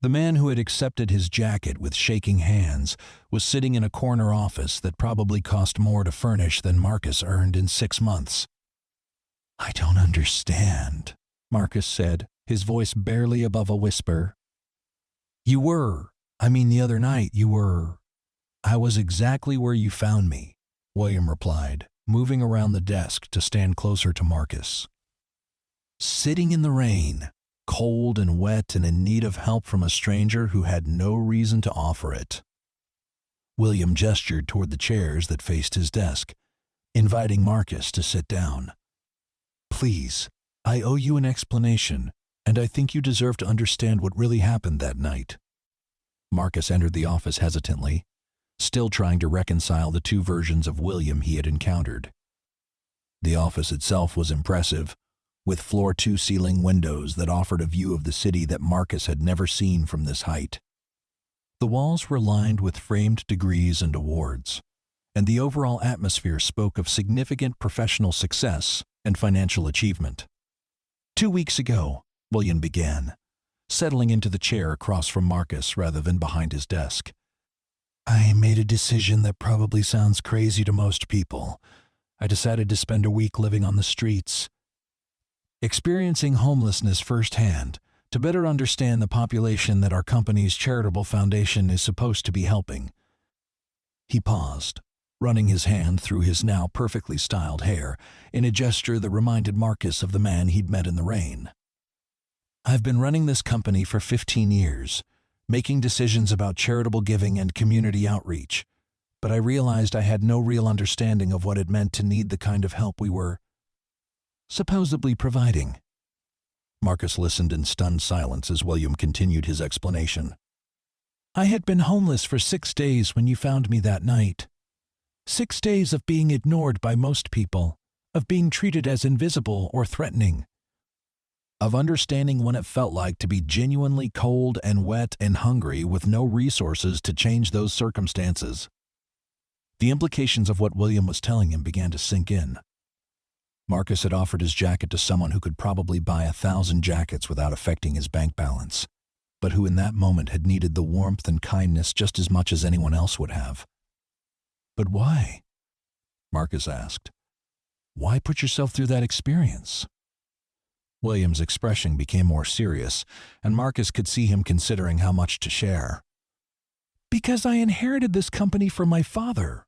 The man who had accepted his jacket with shaking hands was sitting in a corner office that probably cost more to furnish than Marcus earned in 6 months. "I don't understand," Marcus said, his voice barely above a whisper. The other night you were." "I was exactly where you found me," William replied, moving around the desk to stand closer to Marcus. "Sitting in the rain, cold and wet and in need of help from a stranger who had no reason to offer it." William gestured toward the chairs that faced his desk, inviting Marcus to sit down. "Please, I owe you an explanation, and I think you deserve to understand what really happened that night." Marcus entered the office hesitantly, still trying to reconcile the 2 versions of William he had encountered. The office itself was impressive, with floor-to-ceiling windows that offered a view of the city that Marcus had never seen from this height. The walls were lined with framed degrees and awards, and the overall atmosphere spoke of significant professional success and financial achievement. 2 weeks ago, William began, settling into the chair across from Marcus rather than behind his desk, "I made a decision that probably sounds crazy to most people. I decided to spend a week living on the streets, experiencing homelessness firsthand, to better understand the population that our company's charitable foundation is supposed to be helping." He paused, running his hand through his now perfectly styled hair in a gesture that reminded Marcus of the man he'd met in the rain. "I've been running this company for 15 years, making decisions about charitable giving and community outreach, but I realized I had no real understanding of what it meant to need the kind of help we were supposedly providing." Marcus listened in stunned silence as William continued his explanation. I had been homeless for 6 days when you found me that night. 6 days of being ignored by most people, of being treated as invisible or threatening, of understanding what it felt like to be genuinely cold and wet and hungry with no resources to change those circumstances. The implications of what William was telling him began to sink in. Marcus had offered his jacket to someone who could probably buy 1,000 jackets without affecting his bank balance, but who in that moment had needed the warmth and kindness just as much as anyone else would have. But why? Marcus asked. Why put yourself through that experience? William's expression became more serious, and Marcus could see him considering how much to share. Because I inherited this company from my father,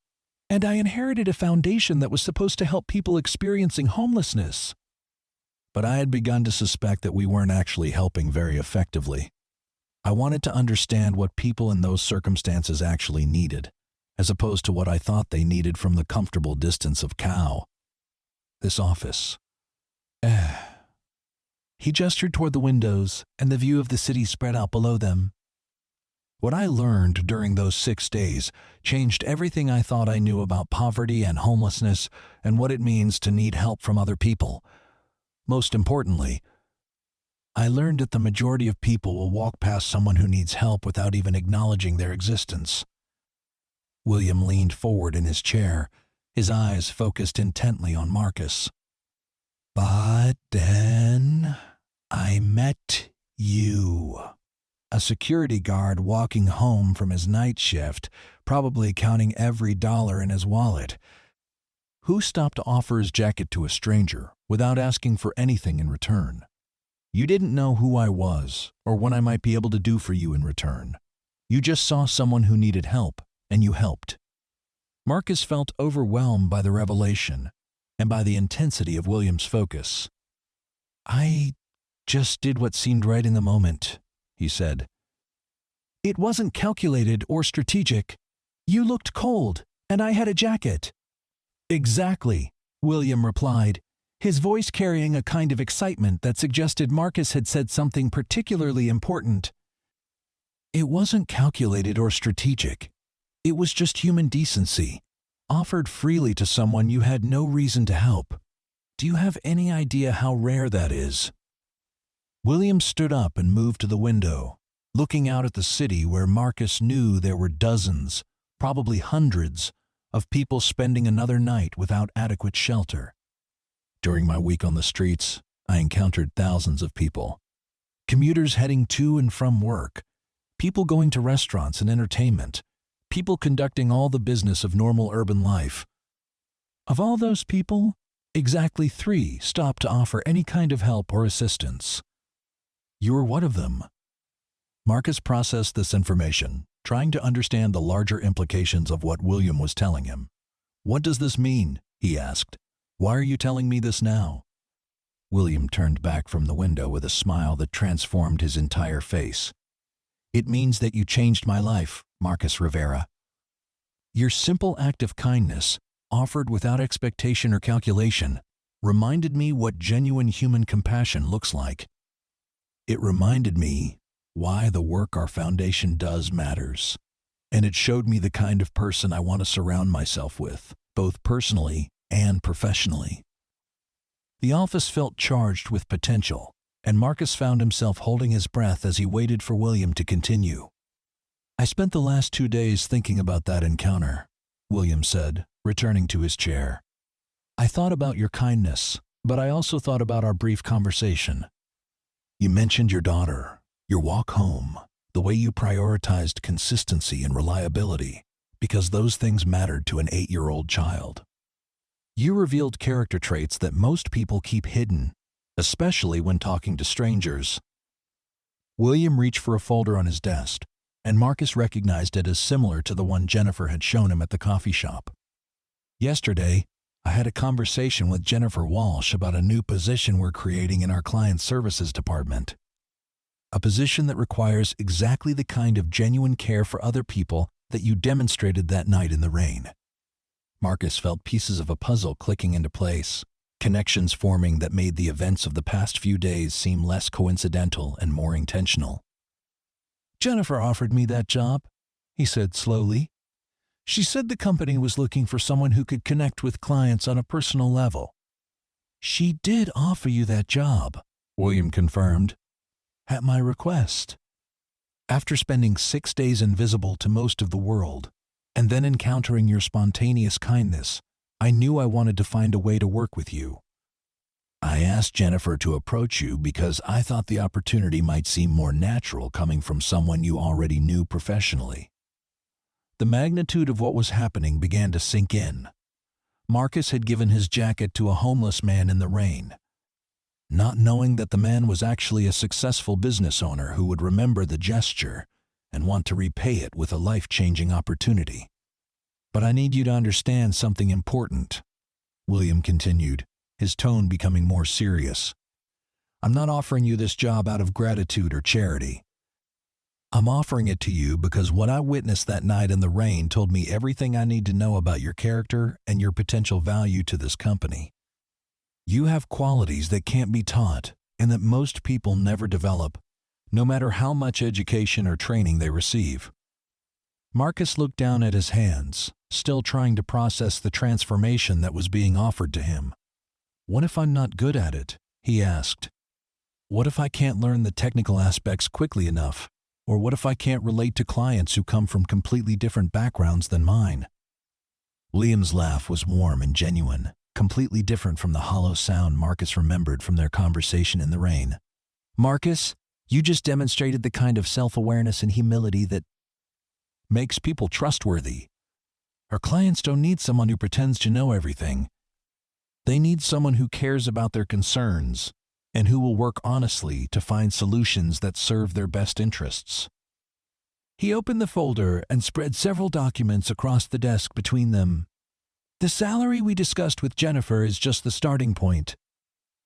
and I inherited a foundation that was supposed to help people experiencing homelessness. But I had begun to suspect that we weren't actually helping very effectively. I wanted to understand what people in those circumstances actually needed, as opposed to what I thought they needed from the comfortable distance of Cow. This office. He gestured toward the windows and the view of the city spread out below them. What I learned during those 6 days changed everything I thought I knew about poverty and homelessness and what it means to need help from other people. Most importantly, I learned that the majority of people will walk past someone who needs help without even acknowledging their existence. William leaned forward in his chair, his eyes focused intently on Marcus. But then I met you. A security guard walking home from his night shift, probably counting every dollar in his wallet, who stopped to offer his jacket to a stranger without asking for anything in return. You didn't know who I was or what I might be able to do for you in return. You just saw someone who needed help, and you helped. Marcus felt overwhelmed by the revelation and by the intensity of William's focus. I just did what seemed right in the moment, he said. It wasn't calculated or strategic. You looked cold, and I had a jacket. Exactly, William replied, his voice carrying a kind of excitement that suggested Marcus had said something particularly important. It wasn't calculated or strategic. It was just human decency, offered freely to someone you had no reason to help. Do you have any idea how rare that is? William stood up and moved to the window, looking out at the city where Marcus knew there were dozens, probably hundreds, of people spending another night without adequate shelter. During my week on the streets, I encountered thousands of people. Commuters heading to and from work, people going to restaurants and entertainment, people conducting all the business of normal urban life. Of all those people, exactly 3 stopped to offer any kind of help or assistance. You were one of them. Marcus processed this information, trying to understand the larger implications of what William was telling him. What does this mean? He asked. Why are you telling me this now? William turned back from the window with a smile that transformed his entire face. It means that you changed my life, Marcus Rivera. Your simple act of kindness, offered without expectation or calculation, reminded me what genuine human compassion looks like. It reminded me why the work our foundation does matters, and it showed me the kind of person I want to surround myself with, both personally and professionally. The office felt charged with potential, and Marcus found himself holding his breath as he waited for William to continue. I spent the last 2 days thinking about that encounter, William said, returning to his chair. I thought about your kindness, but I also thought about our brief conversation. You mentioned your daughter, your walk home, the way you prioritized consistency and reliability, because those things mattered to an 8-year-old child. You revealed character traits that most people keep hidden, especially when talking to strangers. William reached for a folder on his desk, and Marcus recognized it as similar to the one Jennifer had shown him at the coffee shop. Yesterday, I had a conversation with Jennifer Walsh about a new position we're creating in our client services department. A position that requires exactly the kind of genuine care for other people that you demonstrated that night in the rain. Marcus felt pieces of a puzzle clicking into place, connections forming that made the events of the past few days seem less coincidental and more intentional. Jennifer offered me that job, he said slowly. She said the company was looking for someone who could connect with clients on a personal level. She did offer you that job, William confirmed, at my request. After spending 6 days invisible to most of the world, and then encountering your spontaneous kindness, I knew I wanted to find a way to work with you. I asked Jennifer to approach you because I thought the opportunity might seem more natural coming from someone you already knew professionally. The magnitude of what was happening began to sink in. Marcus had given his jacket to a homeless man in the rain, not knowing that the man was actually a successful business owner who would remember the gesture and want to repay it with a life-changing opportunity. But I need you to understand something important, William continued, his tone becoming more serious. I'm not offering you this job out of gratitude or charity. I'm offering it to you because what I witnessed that night in the rain told me everything I need to know about your character and your potential value to this company. You have qualities that can't be taught and that most people never develop, no matter how much education or training they receive. Marcus looked down at his hands, still trying to process the transformation that was being offered to him. What if I'm not good at it? He asked. What if I can't learn the technical aspects quickly enough? Or what if I can't relate to clients who come from completely different backgrounds than mine? William's laugh was warm and genuine, completely different from the hollow sound Marcus remembered from their conversation in the rain. Marcus, you just demonstrated the kind of self-awareness and humility that makes people trustworthy. Our clients don't need someone who pretends to know everything. They need someone who cares about their concerns and who will work honestly to find solutions that serve their best interests. He opened the folder and spread several documents across the desk between them. The salary we discussed with Jennifer is just the starting point.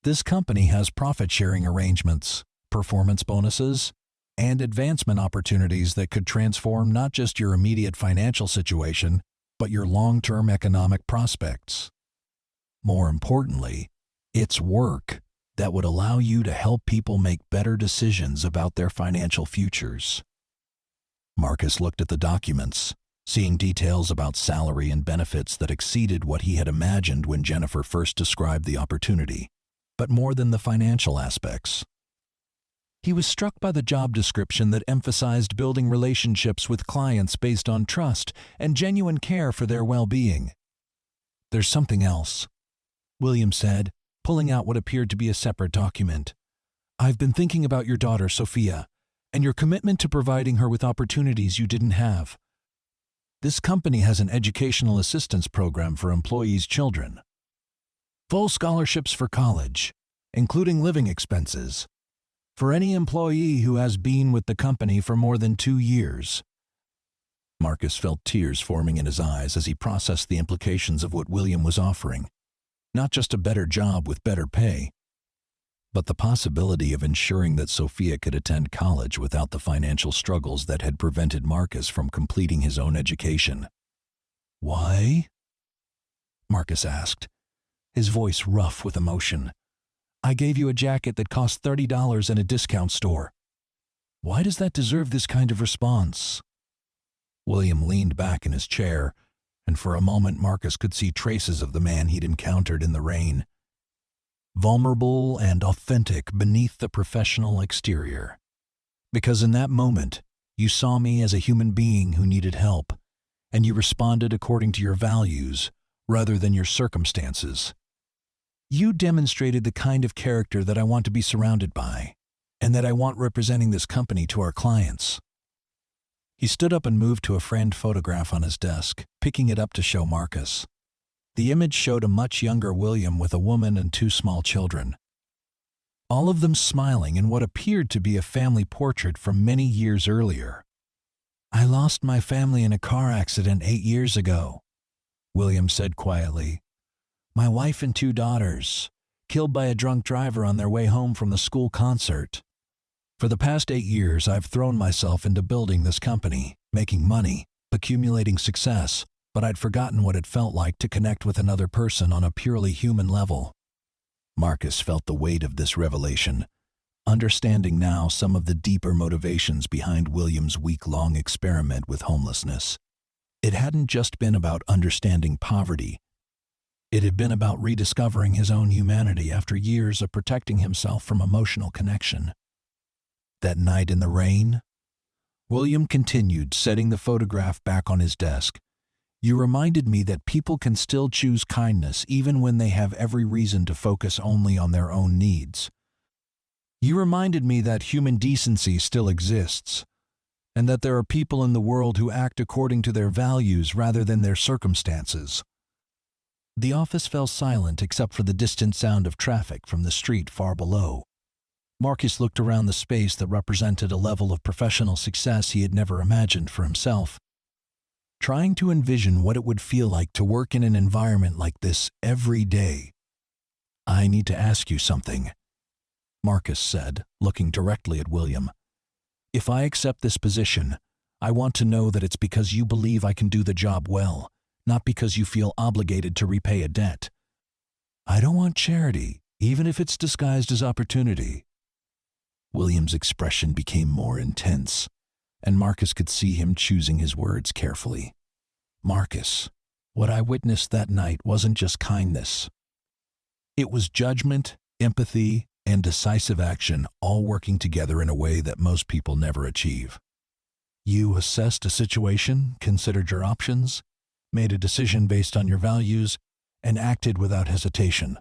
This company has profit-sharing arrangements, performance bonuses, and advancement opportunities that could transform not just your immediate financial situation, but your long-term economic prospects. More importantly, it's work that would allow you to help people make better decisions about their financial futures. Marcus looked at the documents, seeing details about salary and benefits that exceeded what he had imagined when Jennifer first described the opportunity, but more than the financial aspects. He was struck by the job description that emphasized building relationships with clients based on trust and genuine care for their well-being. There's something else, William said, pulling out what appeared to be a separate document. I've been thinking about your daughter, Sophia, and your commitment to providing her with opportunities you didn't have. This company has an educational assistance program for employees' children. Full scholarships for college, including living expenses, for any employee who has been with the company for more than 2 years. Marcus felt tears forming in his eyes as he processed the implications of what William was offering. Not just a better job with better pay, but the possibility of ensuring that Sophia could attend college without the financial struggles that had prevented Marcus from completing his own education. Why? Marcus asked, his voice rough with emotion. I gave you a jacket that cost $30 in a discount store. Why does that deserve this kind of response? William leaned back in his chair, and for a moment Marcus could see traces of the man he'd encountered in the rain. Vulnerable and authentic beneath the professional exterior. Because in that moment, you saw me as a human being who needed help, and you responded according to your values rather than your circumstances. You demonstrated the kind of character that I want to be surrounded by, and that I want representing this company to our clients. He stood up and moved to a framed photograph on his desk, picking it up to show Marcus. The image showed a much younger William with a woman and 2 small children. All of them smiling in what appeared to be a family portrait from many years earlier. I lost my family in a car accident 8 years ago, William said quietly. My wife and 2 daughters, killed by a drunk driver on their way home from the school concert. For the past 8 years, I've thrown myself into building this company, making money, accumulating success, but I'd forgotten what it felt like to connect with another person on a purely human level. Marcus felt the weight of this revelation, understanding now some of the deeper motivations behind William's week-long experiment with homelessness. It hadn't just been about understanding poverty. It had been about rediscovering his own humanity after years of protecting himself from emotional connection. That night in the rain, William continued, setting the photograph back on his desk. You reminded me that people can still choose kindness even when they have every reason to focus only on their own needs. You reminded me that human decency still exists, and that there are people in the world who act according to their values rather than their circumstances. The office fell silent except for the distant sound of traffic from the street far below. Marcus looked around the space that represented a level of professional success he had never imagined for himself, trying to envision what it would feel like to work in an environment like this every day. I need to ask you something, Marcus said, looking directly at William. If I accept this position, I want to know that it's because you believe I can do the job well, not because you feel obligated to repay a debt. I don't want charity, even if it's disguised as opportunity. William's expression became more intense, and Marcus could see him choosing his words carefully. Marcus, what I witnessed that night wasn't just kindness. It was judgment, empathy, and decisive action all working together in a way that most people never achieve. You assessed a situation, considered your options, made a decision based on your values, and acted without hesitation.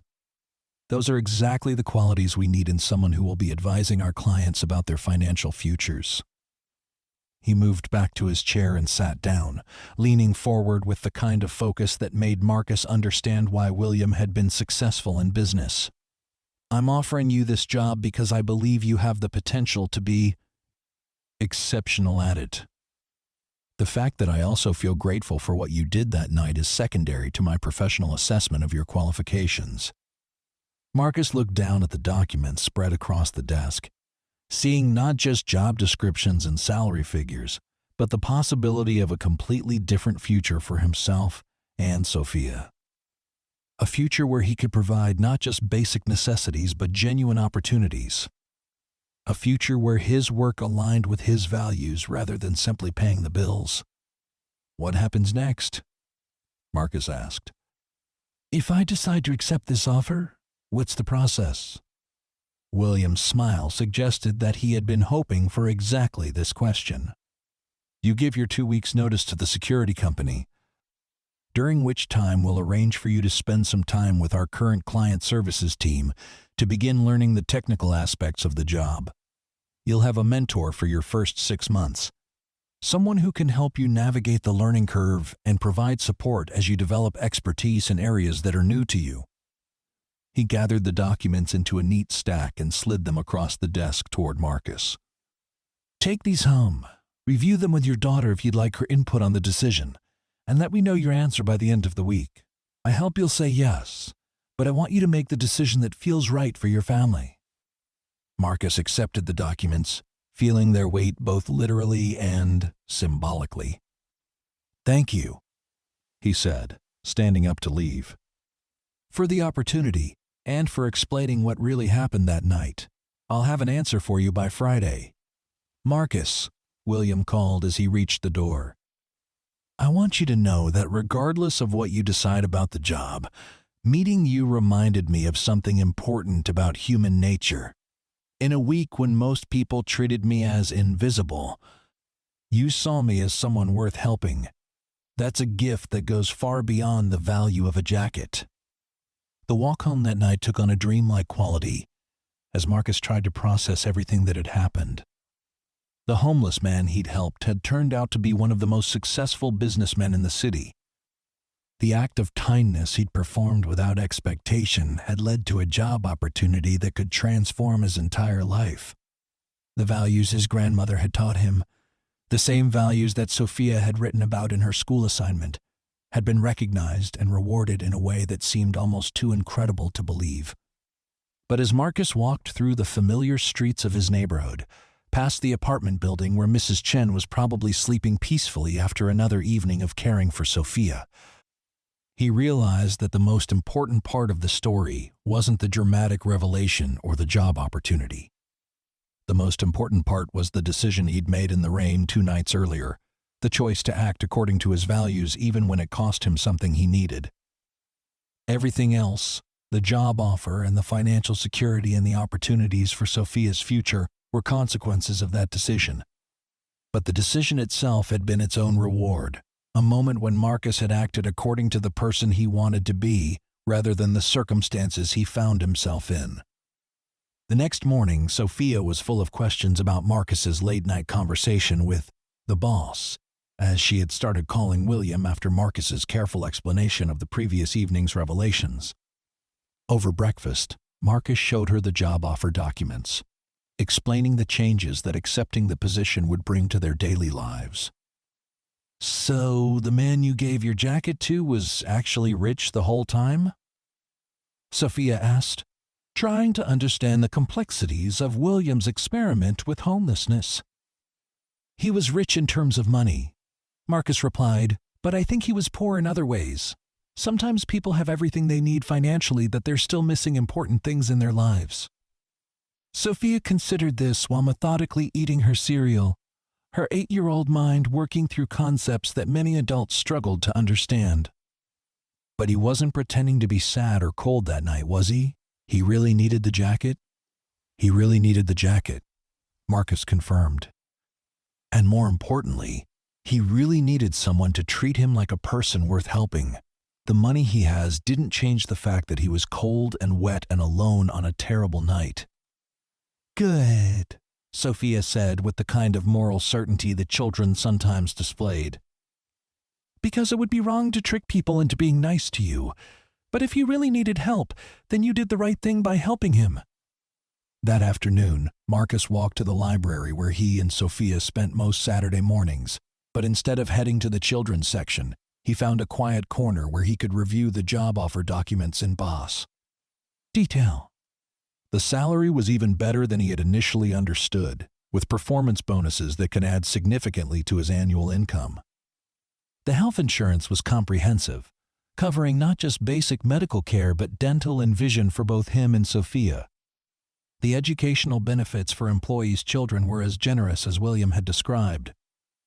Those are exactly the qualities we need in someone who will be advising our clients about their financial futures. He moved back to his chair and sat down, leaning forward with the kind of focus that made Marcus understand why William had been successful in business. I'm offering you this job because I believe you have the potential to be exceptional at it. The fact that I also feel grateful for what you did that night is secondary to my professional assessment of your qualifications. Marcus looked down at the documents spread across the desk, seeing not just job descriptions and salary figures, but the possibility of a completely different future for himself and Sophia. A future where he could provide not just basic necessities but genuine opportunities. A future where his work aligned with his values rather than simply paying the bills. What happens next? Marcus asked. If I decide to accept this offer, what's the process? William's smile suggested that he had been hoping for exactly this question. You give your 2 weeks' notice to the security company, during which time we'll arrange for you to spend some time with our current client services team to begin learning the technical aspects of the job. You'll have a mentor for your first 6 months, someone who can help you navigate the learning curve and provide support as you develop expertise in areas that are new to you. He gathered the documents into a neat stack and slid them across the desk toward Marcus. Take these home, review them with your daughter if you'd like her input on the decision, and let me know your answer by the end of the week. I hope you'll say yes, but I want you to make the decision that feels right for your family. Marcus accepted the documents, feeling their weight both literally and symbolically. Thank you, he said, standing up to leave, for the opportunity and for explaining what really happened that night. I'll have an answer for you by Friday. Marcus, William called as he reached the door. I want you to know that regardless of what you decide about the job, meeting you reminded me of something important about human nature. In a week when most people treated me as invisible, you saw me as someone worth helping. That's a gift that goes far beyond the value of a jacket. The walk home that night took on a dreamlike quality as Marcus tried to process everything that had happened. The homeless man he'd helped had turned out to be one of the most successful businessmen in the city. The act of kindness he'd performed without expectation had led to a job opportunity that could transform his entire life. The values his grandmother had taught him, the same values that Sophia had written about in her school assignment, had been recognized and rewarded in a way that seemed almost too incredible to believe. But as Marcus walked through the familiar streets of his neighborhood, past the apartment building where Mrs. Chen was probably sleeping peacefully after another evening of caring for Sophia, he realized that the most important part of the story wasn't the dramatic revelation or the job opportunity. The most important part was the decision he'd made in the rain 2 nights earlier, the choice to act according to his values even when it cost him something he needed. Everything else, the job offer and the financial security and the opportunities for Sophia's future, were consequences of that decision. But the decision itself had been its own reward, a moment when Marcus had acted according to the person he wanted to be rather than the circumstances he found himself in. The next morning, Sophia was full of questions about Marcus's late-night conversation with the boss, as she had started calling William after Marcus's careful explanation of the previous evening's revelations. Over breakfast, Marcus showed her the job offer documents, explaining the changes that accepting the position would bring to their daily lives. "So, the man you gave your jacket to was actually rich the whole time?" Sophia asked, trying to understand the complexities of William's experiment with homelessness. "He was rich in terms of money," Marcus replied, "but I think he was poor in other ways. Sometimes people have everything they need financially, but they're still missing important things in their lives." Sophia considered this while methodically eating her cereal, her 8-year-old mind working through concepts that many adults struggled to understand. But he wasn't pretending to be sad or cold that night, was he? He really needed the jacket? He really needed the jacket, Marcus confirmed. And more importantly, he really needed someone to treat him like a person worth helping. The money he has didn't change the fact that he was cold and wet and alone on a terrible night. "Good," Sophia said with the kind of moral certainty that children sometimes displayed. "Because it would be wrong to trick people into being nice to you. But if he really needed help, then you did the right thing by helping him." That afternoon, Marcus walked to the library where he and Sophia spent most Saturday mornings, but instead of heading to the children's section, he found a quiet corner where he could review the job offer documents in Boss. Detail. The salary was even better than he had initially understood, with performance bonuses that could add significantly to his annual income. The health insurance was comprehensive, covering not just basic medical care but dental and vision for both him and Sophia. The educational benefits for employees' children were as generous as William had described,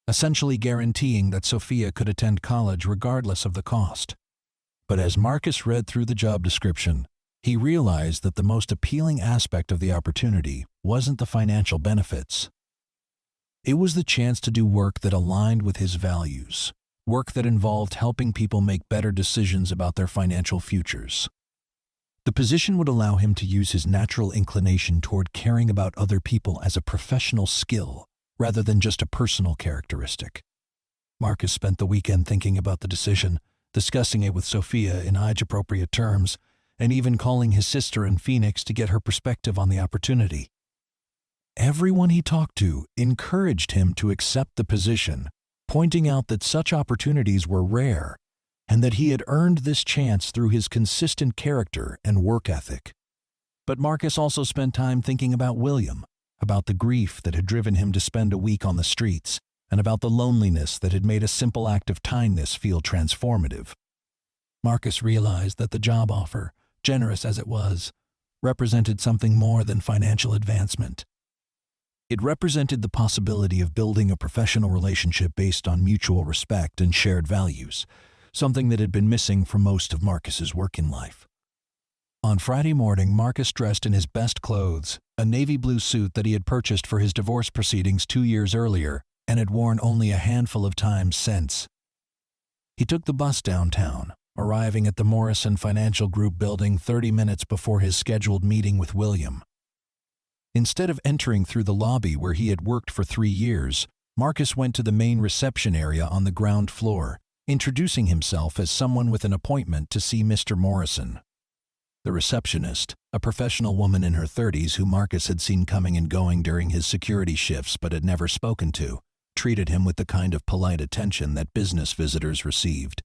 essentially guaranteeing that Sophia could attend college regardless of the cost. But as Marcus read through the job description, he realized that the most appealing aspect of the opportunity wasn't the financial benefits. It was the chance to do work that aligned with his values, work that involved helping people make better decisions about their financial futures. The position would allow him to use his natural inclination toward caring about other people as a professional skill rather than just a personal characteristic. Marcus spent the weekend thinking about the decision, discussing it with Sophia in age-appropriate terms, and even calling his sister in Phoenix to get her perspective on the opportunity. Everyone he talked to encouraged him to accept the position, pointing out that such opportunities were rare and that he had earned this chance through his consistent character and work ethic. But Marcus also spent time thinking about William, about the grief that had driven him to spend a week on the streets, and about the loneliness that had made a simple act of kindness feel transformative. Marcus realized that the job offer, generous as it was, represented something more than financial advancement. It represented the possibility of building a professional relationship based on mutual respect and shared values, something that had been missing for most of Marcus's working life. On Friday morning, Marcus dressed in his best clothes, a navy blue suit that he had purchased for his divorce proceedings 2 years earlier and had worn only a handful of times since. He took the bus downtown, arriving at the Morrison Financial Group building 30 minutes before his scheduled meeting with William. Instead of entering through the lobby where he had worked for 3 years, Marcus went to the main reception area on the ground floor, introducing himself as someone with an appointment to see Mr. Morrison. The receptionist, a professional woman in her 30s who Marcus had seen coming and going during his security shifts but had never spoken to, treated him with the kind of polite attention that business visitors received.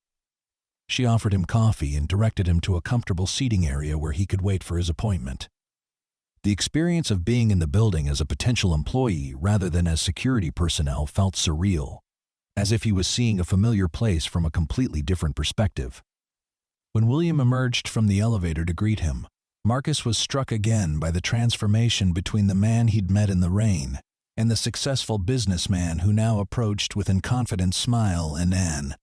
She offered him coffee and directed him to a comfortable seating area where he could wait for his appointment. The experience of being in the building as a potential employee rather than as security personnel felt surreal, as if he was seeing a familiar place from a completely different perspective. When William emerged from the elevator to greet him, Marcus was struck again by the transformation between the man he'd met in the rain and the successful businessman who now approached with an confident smile and an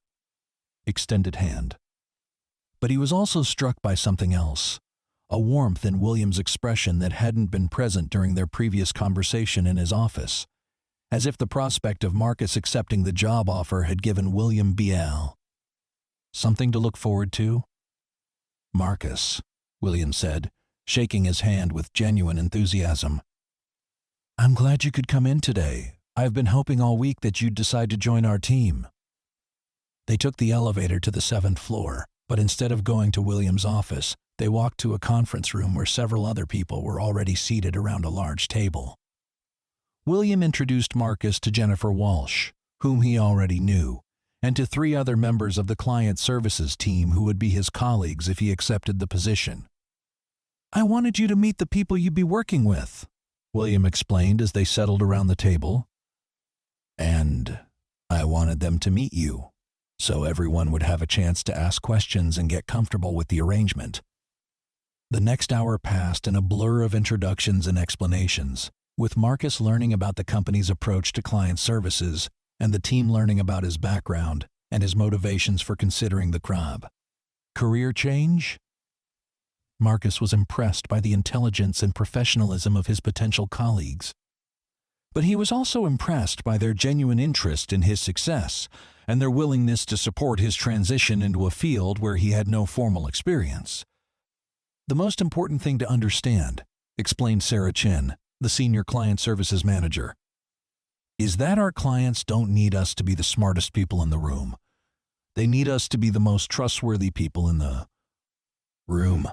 extended hand. But he was also struck by something else, a warmth in William's expression that hadn't been present during their previous conversation in his office, as if the prospect of Marcus accepting the job offer had given William BL something to look forward to. "Marcus," William said, shaking his hand with genuine enthusiasm. "I'm glad you could come in today. I've been hoping all week that you'd decide to join our team." They took the elevator to the 7th floor, but instead of going to William's office, they walked to a conference room where several other people were already seated around a large table. William introduced Marcus to Jennifer Walsh, whom he already knew, and to 3 other members of the client services team who would be his colleagues if he accepted the position. "I wanted you to meet the people you'd be working with," William explained as they settled around the table. "And I wanted them to meet you, so everyone would have a chance to ask questions and get comfortable with the arrangement." The next hour passed in a blur of introductions and explanations, with Marcus learning about the company's approach to client services and the team learning about his background and his motivations for considering the job. Career change? Marcus was impressed by the intelligence and professionalism of his potential colleagues. But he was also impressed by their genuine interest in his success and their willingness to support his transition into a field where he had no formal experience. "The most important thing to understand," explained Sarah Chin, the senior client services manager, "is that our clients don't need us to be the smartest people in the room. They need us to be the most trustworthy people in the room.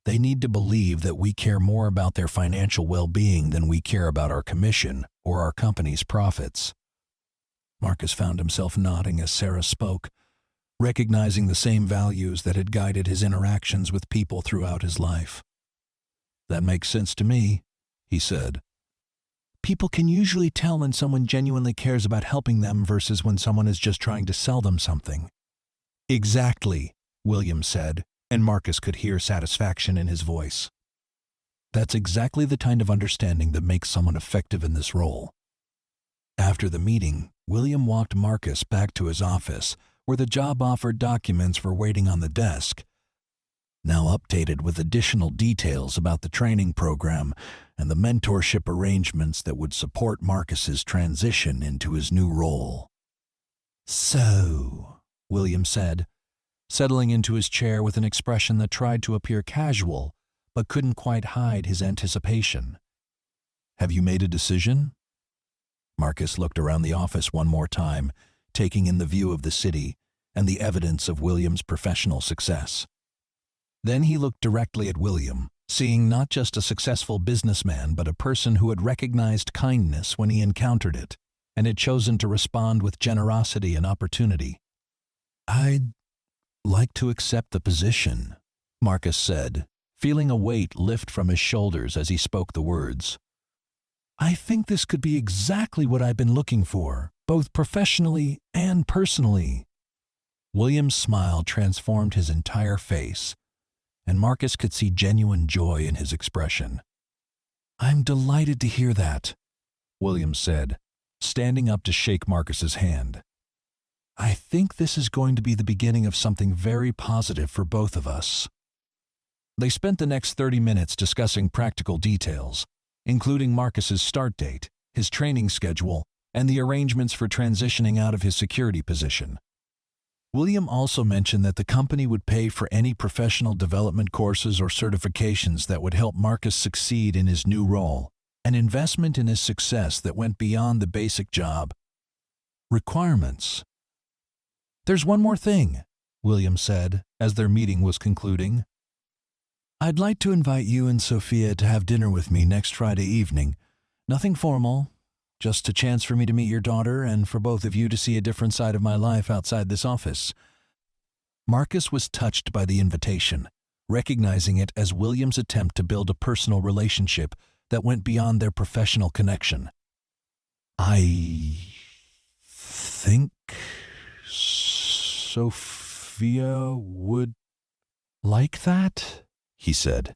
They need to believe that we care more about their financial well-being than we care about our commission or our company's profits." Marcus found himself nodding as Sarah spoke, recognizing the same values that had guided his interactions with people throughout his life. "That makes sense to me," he said. "People can usually tell when someone genuinely cares about helping them versus when someone is just trying to sell them something." "Exactly," William said, and Marcus could hear satisfaction in his voice. "That's exactly the kind of understanding that makes someone effective in this role." After the meeting, William walked Marcus back to his office, where the job offer documents were waiting on the desk, now updated with additional details about the training program and the mentorship arrangements that would support Marcus's transition into his new role. "So," William said, settling into his chair with an expression that tried to appear casual but couldn't quite hide his anticipation. "Have you made a decision?" Marcus looked around the office one more time, taking in the view of the city and the evidence of William's professional success. Then he looked directly at William, seeing not just a successful businessman but a person who had recognized kindness when he encountered it and had chosen to respond with generosity and opportunity. "I'd like to accept the position," Marcus said, feeling a weight lift from his shoulders as he spoke the words. "I think this could be exactly what I've been looking for, both professionally and personally." William's smile transformed his entire face, and Marcus could see genuine joy in his expression. "I'm delighted to hear that," William said, standing up to shake Marcus's hand. "I think this is going to be the beginning of something very positive for both of us." They spent the next 30 minutes discussing practical details, including Marcus's start date, his training schedule, and the arrangements for transitioning out of his security position. William also mentioned that the company would pay for any professional development courses or certifications that would help Marcus succeed in his new role, an investment in his success that went beyond the basic job requirements. "There's one more thing," William said as their meeting was concluding. "I'd like to invite you and Sophia to have dinner with me next Friday evening. Nothing formal, just a chance for me to meet your daughter and for both of you to see a different side of my life outside this office." Marcus was touched by the invitation, recognizing it as William's attempt to build a personal relationship that went beyond their professional connection. "I think Sophia would like that," he said.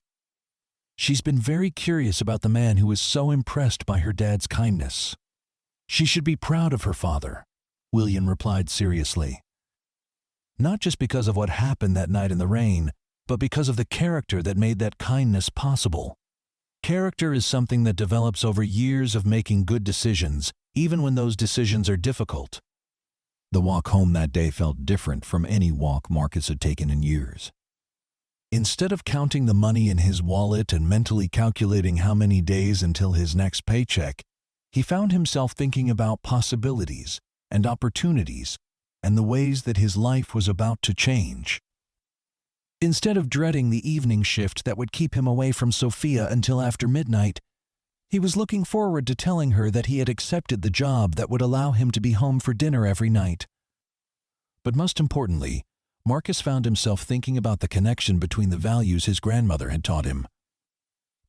She's been very curious about the man who was so impressed by her dad's kindness. She should be proud of her father, William replied seriously. Not just because of what happened that night in the rain, but because of the character that made that kindness possible. Character is something that develops over years of making good decisions, even when those decisions are difficult. The walk home that day felt different from any walk Marcus had taken in years. Instead of counting the money in his wallet and mentally calculating how many days until his next paycheck, he found himself thinking about possibilities and opportunities and the ways that his life was about to change. Instead of dreading the evening shift that would keep him away from Sophia until after midnight, he was looking forward to telling her that he had accepted the job that would allow him to be home for dinner every night. But most importantly, Marcus found himself thinking about the connection between the values his grandmother had taught him,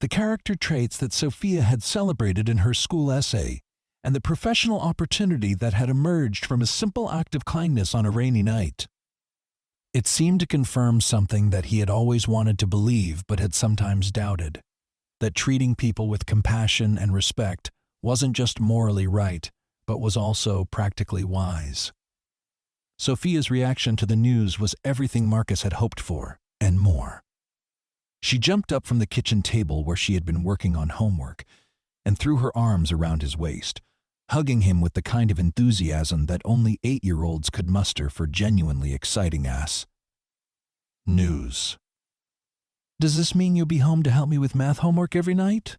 the character traits that Sophia had celebrated in her school essay, and the professional opportunity that had emerged from a simple act of kindness on a rainy night. It seemed to confirm something that he had always wanted to believe but had sometimes doubted, that treating people with compassion and respect wasn't just morally right, but was also practically wise. Sophia's reaction to the news was everything Marcus had hoped for, and more. She jumped up from the kitchen table where she had been working on homework and threw her arms around his waist, hugging him with the kind of enthusiasm that only 8-year-olds could muster for genuinely exciting news. "Does this mean you'll be home to help me with math homework every night?"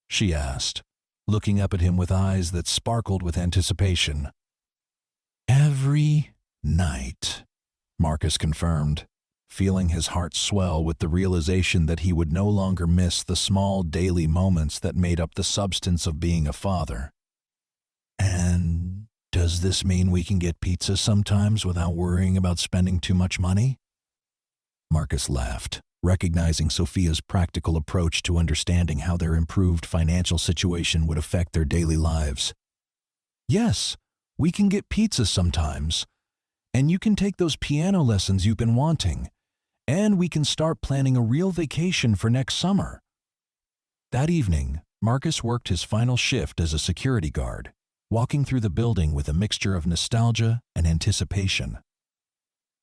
she asked, looking up at him with eyes that sparkled with anticipation. "Every night," Marcus confirmed, feeling his heart swell with the realization that he would no longer miss the small daily moments that made up the substance of being a father. "And does this mean we can get pizza sometimes without worrying about spending too much money?" Marcus laughed, recognizing Sophia's practical approach to understanding how their improved financial situation would affect their daily lives. "Yes, we can get pizza sometimes. And you can take those piano lessons you've been wanting. And we can start planning a real vacation for next summer." That evening, Marcus worked his final shift as a security guard, walking through the building with a mixture of nostalgia and anticipation.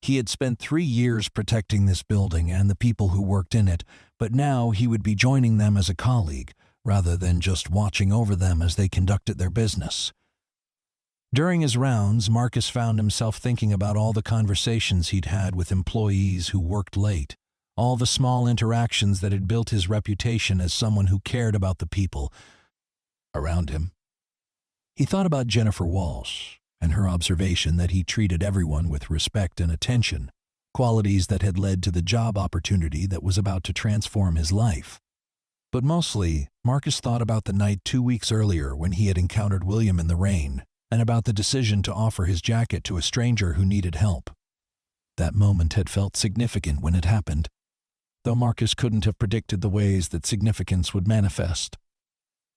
He had spent 3 years protecting this building and the people who worked in it, but now he would be joining them as a colleague, rather than just watching over them as they conducted their business. During his rounds, Marcus found himself thinking about all the conversations he'd had with employees who worked late, all the small interactions that had built his reputation as someone who cared about the people around him. He thought about Jennifer Walsh and her observation that he treated everyone with respect and attention, qualities that had led to the job opportunity that was about to transform his life. But mostly, Marcus thought about the night 2 weeks earlier when he had encountered William in the rain, and about the decision to offer his jacket to a stranger who needed help. That moment had felt significant when it happened, though Marcus couldn't have predicted the ways that significance would manifest.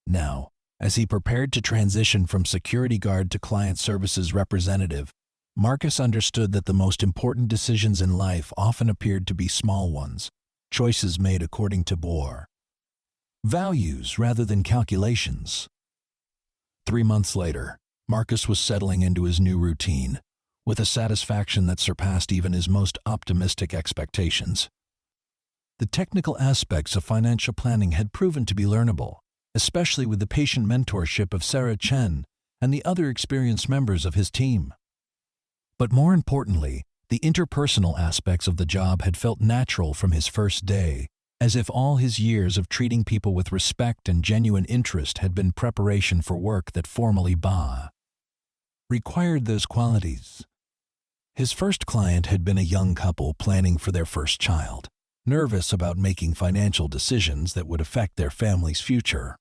Now, as he prepared to transition from security guard to client services representative, Marcus understood that the most important decisions in life often appeared to be small ones, choices made according to values rather than calculations. 3 months later, Marcus was settling into his new routine, with a satisfaction that surpassed even his most optimistic expectations. The technical aspects of financial planning had proven to be learnable, especially with the patient mentorship of Sarah Chen and the other experienced members of his team. But more importantly, the interpersonal aspects of the job had felt natural from his first day, as if all his years of treating people with respect and genuine interest had been preparation for work that formally required those qualities. His first client had been a young couple planning for their first child, nervous about making financial decisions that would affect their family's future.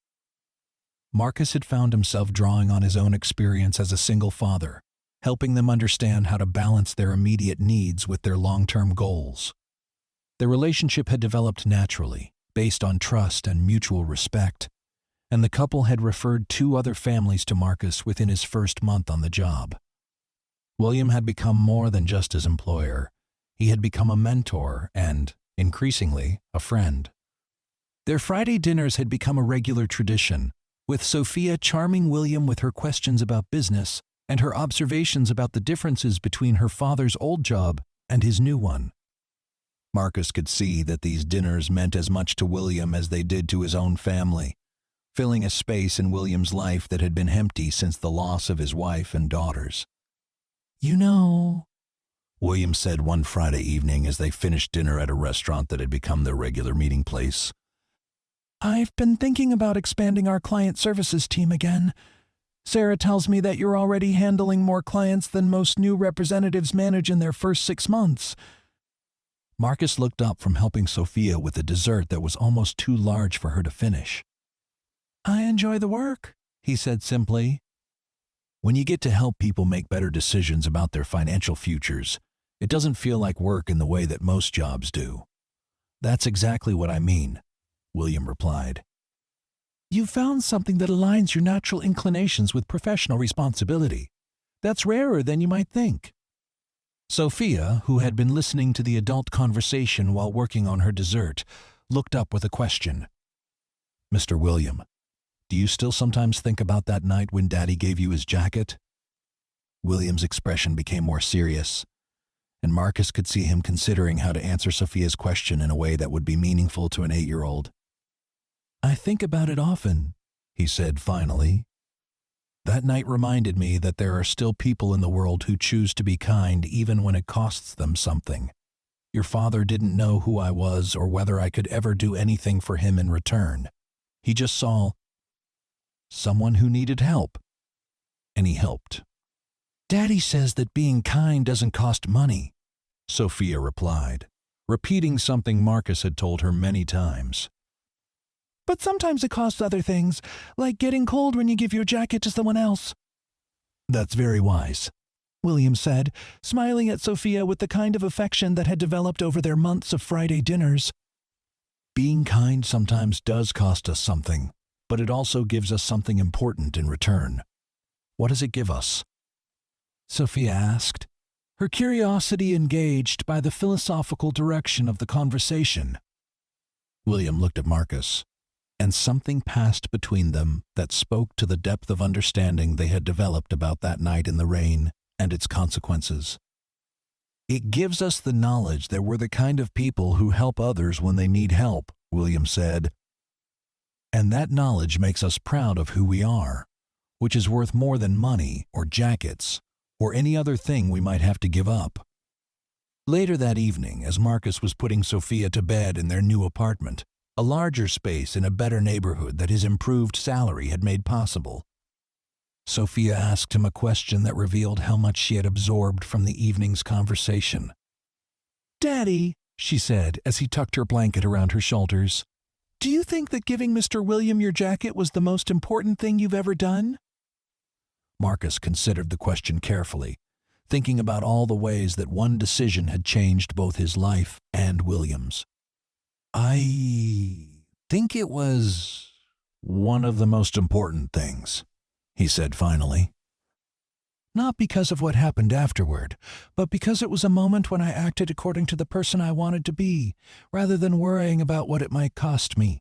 Marcus had found himself drawing on his own experience as a single father, helping them understand how to balance their immediate needs with their long-term goals. Their relationship had developed naturally, based on trust and mutual respect, and the couple had referred 2 other families to Marcus within his first month on the job. William had become more than just his employer. He had become a mentor and, increasingly, a friend. Their Friday dinners had become a regular tradition, with Sophia charming William with her questions about business and her observations about the differences between her father's old job and his new one. Marcus could see that these dinners meant as much to William as they did to his own family, filling a space in William's life that had been empty since the loss of his wife and daughters. "You know," William said one Friday evening as they finished dinner at a restaurant that had become their regular meeting place, "I've been thinking about expanding our client services team again. Sarah tells me that you're already handling more clients than most new representatives manage in their first 6 months." Marcus looked up from helping Sophia with a dessert that was almost too large for her to finish. "I enjoy the work," he said simply. When you get to help people make better decisions about their financial futures, it doesn't feel like work in the way that most jobs do. "That's exactly what I mean," William replied. "You've found something that aligns your natural inclinations with professional responsibility. That's rarer than you might think." Sophia, who had been listening to the adult conversation while working on her dessert, looked up with a question. "Mr. William, do you still sometimes think about that night when Daddy gave you his jacket?" William's expression became more serious, and Marcus could see him considering how to answer Sophia's question in a way that would be meaningful to an 8-year-old. "I think about it often," he said finally. "That night reminded me that there are still people in the world who choose to be kind even when it costs them something. Your father didn't know who I was or whether I could ever do anything for him in return. He just saw someone who needed help, and he helped." "Daddy says that being kind doesn't cost money," Sophia replied, repeating something Marcus had told her many times. "But sometimes it costs other things, like getting cold when you give your jacket to someone else." "That's very wise," William said, smiling at Sophia with the kind of affection that had developed over their months of Friday dinners. "Being kind sometimes does cost us something, but it also gives us something important in return. What does it give us?" Sophia asked, her curiosity engaged by the philosophical direction of the conversation. William looked at Marcus, and something passed between them that spoke to the depth of understanding they had developed about that night in the rain and its consequences. "It gives us the knowledge that we're the kind of people who help others when they need help," William said. "And that knowledge makes us proud of who we are, which is worth more than money or jackets or any other thing we might have to give up." Later that evening, as Marcus was putting Sophia to bed in their new apartment, a larger space in a better neighborhood that his improved salary had made possible, Sophia asked him a question that revealed how much she had absorbed from the evening's conversation. "Daddy," she said as he tucked her blanket around her shoulders, "do you think that giving Mr. William your jacket was the most important thing you've ever done?" Marcus considered the question carefully, thinking about all the ways that one decision had changed both his life and William's. "I think it was one of the most important things," he said finally. "Not because of what happened afterward, but because it was a moment when I acted according to the person I wanted to be, rather than worrying about what it might cost me."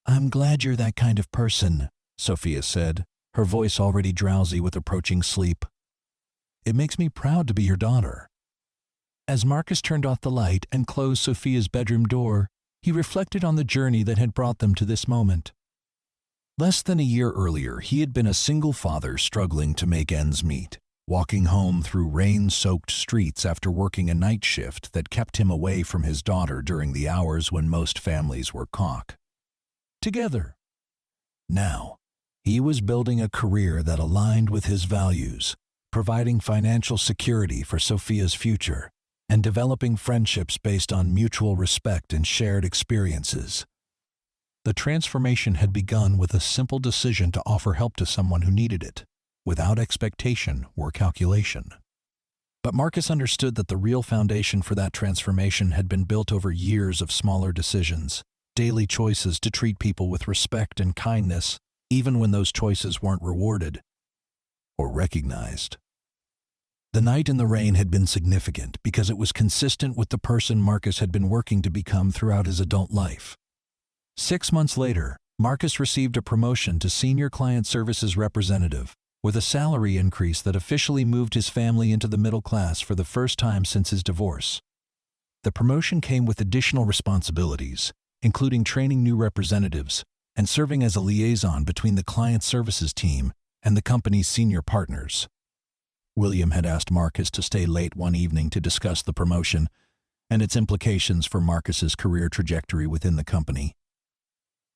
"I'm glad you're that kind of person," Sophia said, her voice already drowsy with approaching sleep. "It makes me proud to be your daughter." As Marcus turned off the light and closed Sophia's bedroom door, he reflected on the journey that had brought them to this moment. Less than a year earlier, he had been a single father struggling to make ends meet, walking home through rain-soaked streets after working a night shift that kept him away from his daughter during the hours when most families were together. Now, he was building a career that aligned with his values, providing financial security for Sophia's future, and developing friendships based on mutual respect and shared experiences. The transformation had begun with a simple decision to offer help to someone who needed it, without expectation or calculation. But Marcus understood that the real foundation for that transformation had been built over years of smaller decisions, daily choices to treat people with respect and kindness, even when those choices weren't rewarded or recognized. The night in the rain had been significant because it was consistent with the person Marcus had been working to become throughout his adult life. 6 months later, Marcus received a promotion to Senior Client Services Representative, with a salary increase that officially moved his family into the middle class for the first time since his divorce. The promotion came with additional responsibilities, including training new representatives and serving as a liaison between the client services team and the company's senior partners. William had asked Marcus to stay late one evening to discuss the promotion and its implications for Marcus's career trajectory within the company.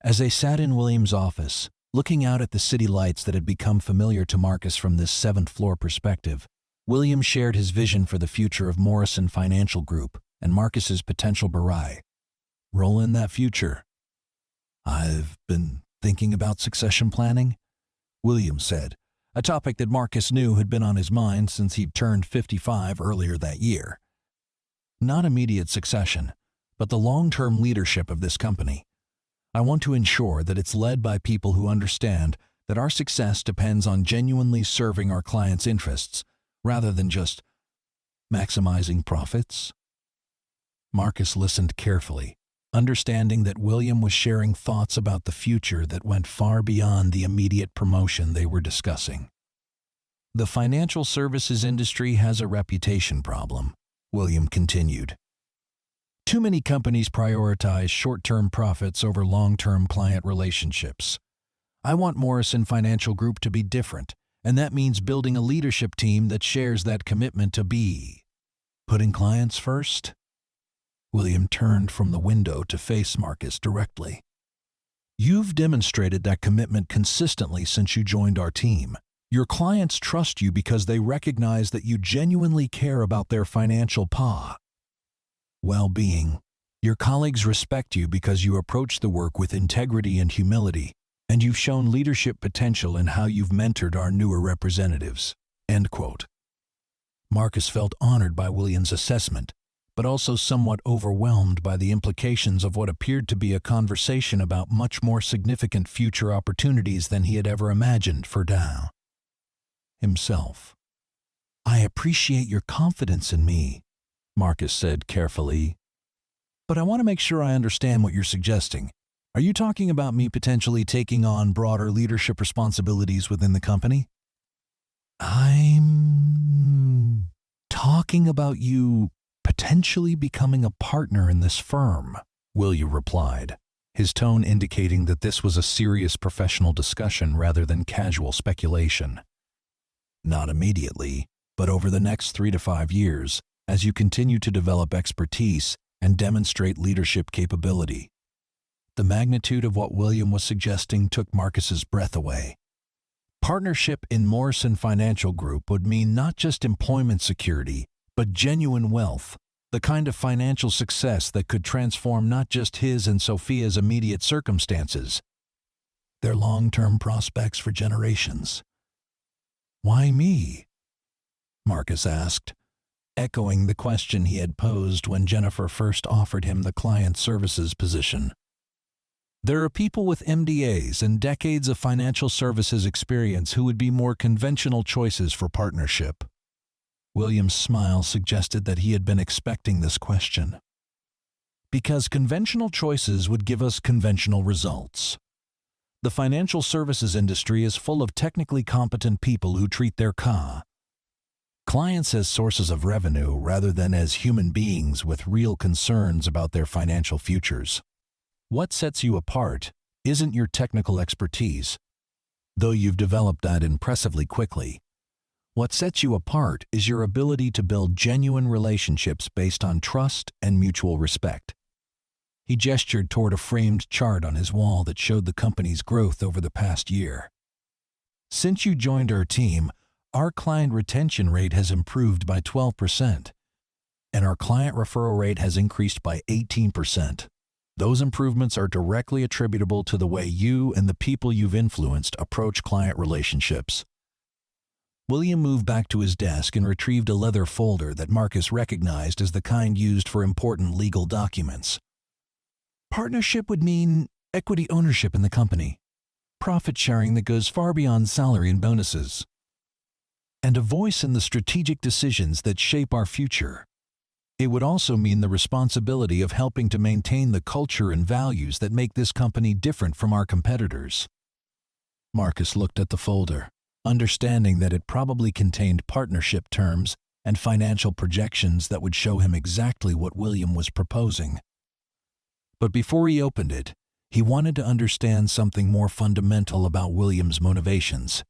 As they sat in William's office, looking out at the city lights that had become familiar to Marcus from this seventh-floor perspective, William shared his vision for the future of Morrison Financial Group and Marcus's potential role in that future. "I've been thinking about succession planning," William said, a topic that Marcus knew had been on his mind since he'd turned 55 earlier that year. "Not immediate succession, but the long-term leadership of this company. I want to ensure that it's led by people who understand that our success depends on genuinely serving our clients' interests, rather than just maximizing profits." Marcus listened carefully, understanding that William was sharing thoughts about the future that went far beyond the immediate promotion they were discussing. "The financial services industry has a reputation problem," William continued. "Too many companies prioritize short-term profits over long-term client relationships. I want Morrison Financial Group to be different, and that means building a leadership team that shares that commitment to be putting clients first." William turned from the window to face Marcus directly. "You've demonstrated that commitment consistently since you joined our team. Your clients trust you because they recognize that you genuinely care about their financial well-being. Your colleagues respect you because you approach the work with integrity and humility, and you've shown leadership potential in how you've mentored our newer representatives." End quote. Marcus felt honored by William's assessment, but also somewhat overwhelmed by the implications of what appeared to be a conversation about much more significant future opportunities than he had ever imagined for Dow himself. "I appreciate your confidence in me," Marcus said carefully, "but I want to make sure I understand what you're suggesting. Are you talking about me potentially taking on broader leadership responsibilities within the company?" "I'm talking about you potentially becoming a partner in this firm," William replied, his tone indicating that this was a serious professional discussion rather than casual speculation. "Not immediately, but over the next 3 to 5 years, as you continue to develop expertise and demonstrate leadership capability." The magnitude of what William was suggesting took Marcus's breath away. Partnership in Morrison Financial Group would mean not just employment security, but genuine wealth, the kind of financial success that could transform not just his and Sophia's immediate circumstances, their long-term prospects for generations. "Why me?" Marcus asked, echoing the question he had posed when Jennifer first offered him the client services position. "There are people with MBAs and decades of financial services experience who would be more conventional choices for partnership." William's smile suggested that he had been expecting this question. "Because conventional choices would give us conventional results. The financial services industry is full of technically competent people who treat their clients as sources of revenue rather than as human beings with real concerns about their financial futures. What sets you apart isn't your technical expertise, though you've developed that impressively quickly. What sets you apart is your ability to build genuine relationships based on trust and mutual respect." He gestured toward a framed chart on his wall that showed the company's growth over the past year. "Since you joined our team, our client retention rate has improved by 12%, and our client referral rate has increased by 18%. Those improvements are directly attributable to the way you and the people you've influenced approach client relationships." William moved back to his desk and retrieved a leather folder that Marcus recognized as the kind used for important legal documents. "Partnership would mean equity ownership in the company, profit sharing that goes far beyond salary and bonuses, and a voice in the strategic decisions that shape our future. It would also mean the responsibility of helping to maintain the culture and values that make this company different from our competitors. Marcus looked at the folder, understanding that it probably contained partnership terms and financial projections that would show him exactly what William was proposing. But before he opened it, he wanted to understand something more fundamental about William's motivations.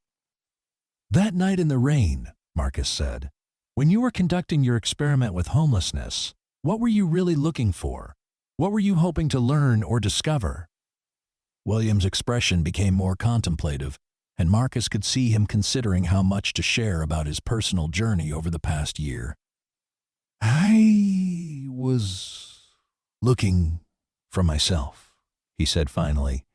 "That night in the rain," Marcus said, "when you were conducting your experiment with homelessness, what were you really looking for? What were you hoping to learn or discover?" William's expression became more contemplative, and Marcus could see him considering how much to share about his personal journey over the past year. "I was looking for myself," he said finally.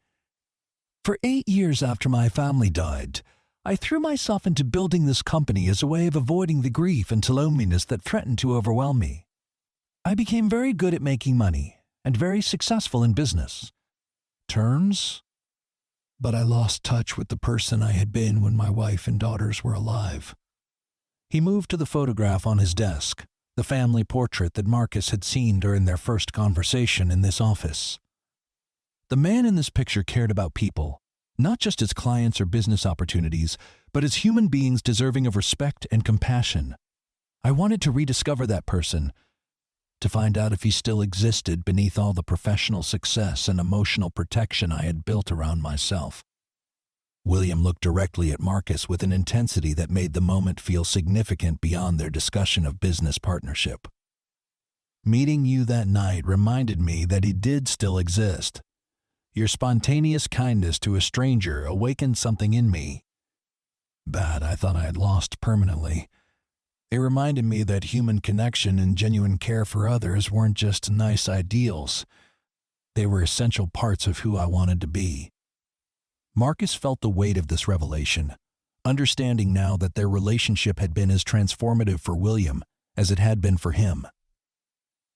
"For 8 years after my family died, I threw myself into building this company as a way of avoiding the grief and loneliness that threatened to overwhelm me. I became very good at making money and very successful in business terms, but I lost touch with the person I had been when my wife and daughters were alive." He moved to the photograph on his desk, the family portrait that Marcus had seen during their first conversation in this office. The man in this picture cared about people, not just as clients or business opportunities, but as human beings deserving of respect and compassion. I wanted to rediscover that person, to find out if he still existed beneath all the professional success and emotional protection I had built around myself. William looked directly at Marcus with an intensity that made the moment feel significant beyond their discussion of business partnership. "Meeting you that night reminded me that he did still exist. Your spontaneous kindness to a stranger awakened something in me that I thought I had lost permanently. It reminded me that human connection and genuine care for others weren't just nice ideals. They were essential parts of who I wanted to be." Marcus felt the weight of this revelation, understanding now that their relationship had been as transformative for William as it had been for him.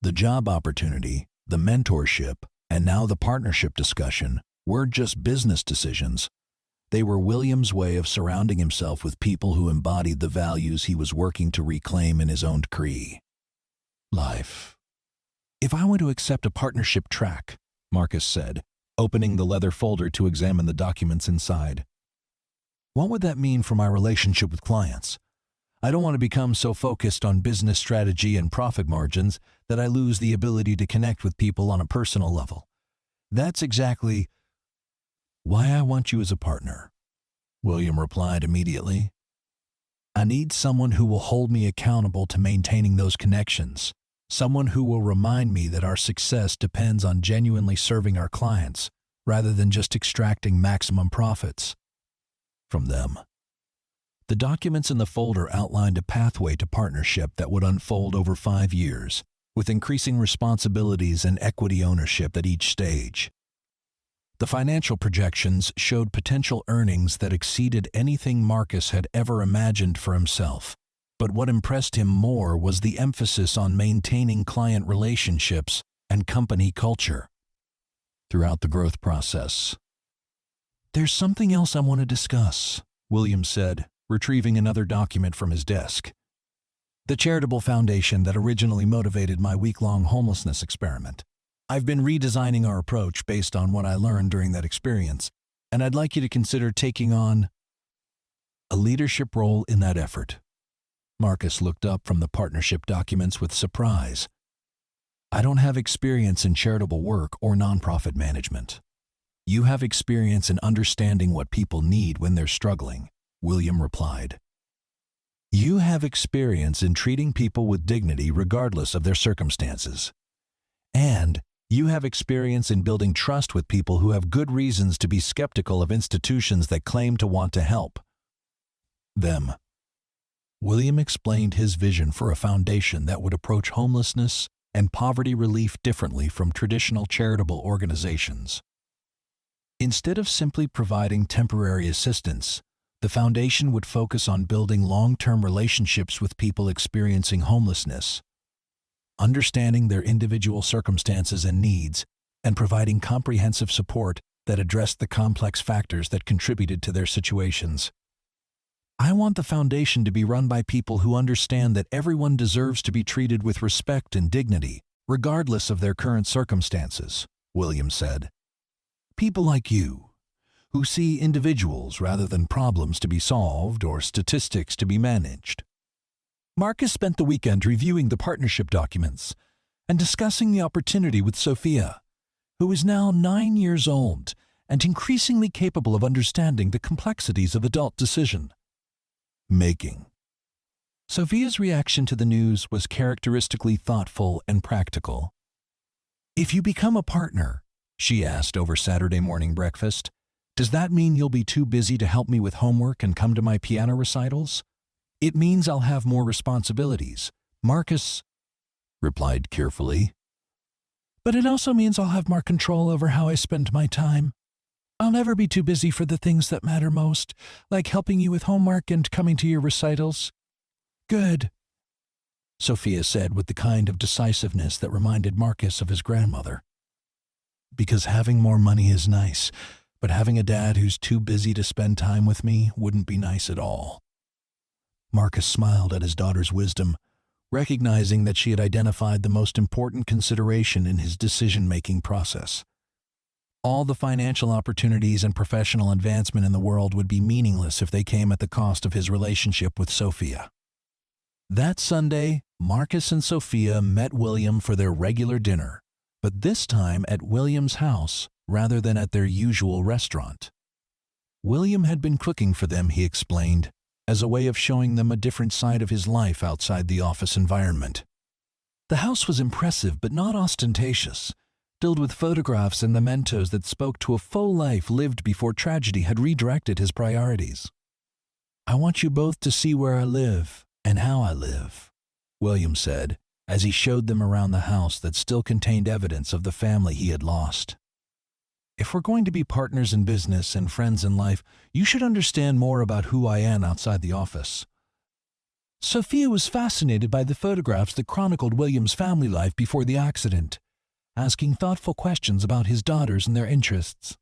The job opportunity, the mentorship, and now the partnership discussion weren't just business decisions. They were William's way of surrounding himself with people who embodied the values he was working to reclaim in his own life. "If I were to accept a partnership track," Marcus said, opening the leather folder to examine the documents inside, "what would that mean for my relationship with clients? I don't want to become so focused on business strategy and profit margins that I lose the ability to connect with people on a personal level. That's exactly why I want you as a partner," William replied immediately. "I need someone who will hold me accountable to maintaining those connections, someone who will remind me that our success depends on genuinely serving our clients rather than just extracting maximum profits from them." The documents in the folder outlined a pathway to partnership that would unfold over 5 years, with increasing responsibilities and equity ownership at each stage. The financial projections showed potential earnings that exceeded anything Marcus had ever imagined for himself. But what impressed him more was the emphasis on maintaining client relationships and company culture throughout the growth process. "There's something else I want to discuss," William said, retrieving another document from his desk. "The charitable foundation that originally motivated my week-long homelessness experiment. I've been redesigning our approach based on what I learned during that experience, and I'd like you to consider taking on a leadership role in that effort." Marcus looked up from the partnership documents with surprise. "I don't have experience in charitable work or nonprofit management." "You have experience in understanding what people need when they're struggling," William replied. "You have experience in treating people with dignity regardless of their circumstances. And you have experience in building trust with people who have good reasons to be skeptical of institutions that claim to want to help them." William explained his vision for a foundation that would approach homelessness and poverty relief differently from traditional charitable organizations. Instead of simply providing temporary assistance, the foundation would focus on building long-term relationships with people experiencing homelessness, understanding their individual circumstances and needs, and providing comprehensive support that addressed the complex factors that contributed to their situations. I want the foundation to be run by people who understand that everyone deserves to be treated with respect and dignity, regardless of their current circumstances, William said. People like you, who see individuals rather than problems to be solved or statistics to be managed. Marcus spent the weekend reviewing the partnership documents and discussing the opportunity with Sophia, who is now 9 years old and increasingly capable of understanding the complexities of adult decision-making. Sophia's reaction to the news was characteristically thoughtful and practical. "If you become a partner," she asked over Saturday morning breakfast, "does that mean you'll be too busy to help me with homework and come to my piano recitals?" "It means I'll have more responsibilities," Marcus replied carefully. "But it also means I'll have more control over how I spend my time. I'll never be too busy for the things that matter most, like helping you with homework and coming to your recitals." "Good," Sophia said with the kind of decisiveness that reminded Marcus of his grandmother. "Because having more money is nice, but having a dad who's too busy to spend time with me wouldn't be nice at all." Marcus smiled at his daughter's wisdom, recognizing that she had identified the most important consideration in his decision-making process. All the financial opportunities and professional advancement in the world would be meaningless if they came at the cost of his relationship with Sophia. That Sunday, Marcus and Sophia met William for their regular dinner, but this time at William's house rather than at their usual restaurant. William had been cooking for them, he explained, as a way of showing them a different side of his life outside the office environment. The house was impressive but not ostentatious, filled with photographs and mementos that spoke to a full life lived before tragedy had redirected his priorities. "I want you both to see where I live and how I live," William said, as he showed them around the house that still contained evidence of the family he had lost. "If we're going to be partners in business and friends in life, you should understand more about who I am outside the office." Sophia was fascinated by the photographs that chronicled William's family life before the accident, asking thoughtful questions about his daughters and their interests.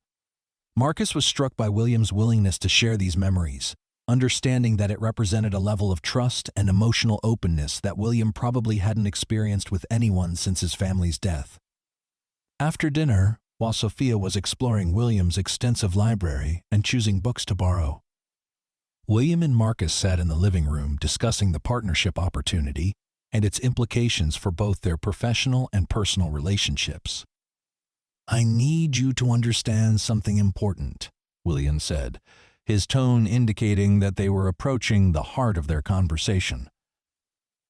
Marcus was struck by William's willingness to share these memories, understanding that it represented a level of trust and emotional openness that William probably hadn't experienced with anyone since his family's death. After dinner, while Sophia was exploring William's extensive library and choosing books to borrow, William and Marcus sat in the living room discussing the partnership opportunity and its implications for both their professional and personal relationships. "I need you to understand something important," William said, his tone indicating that they were approaching the heart of their conversation.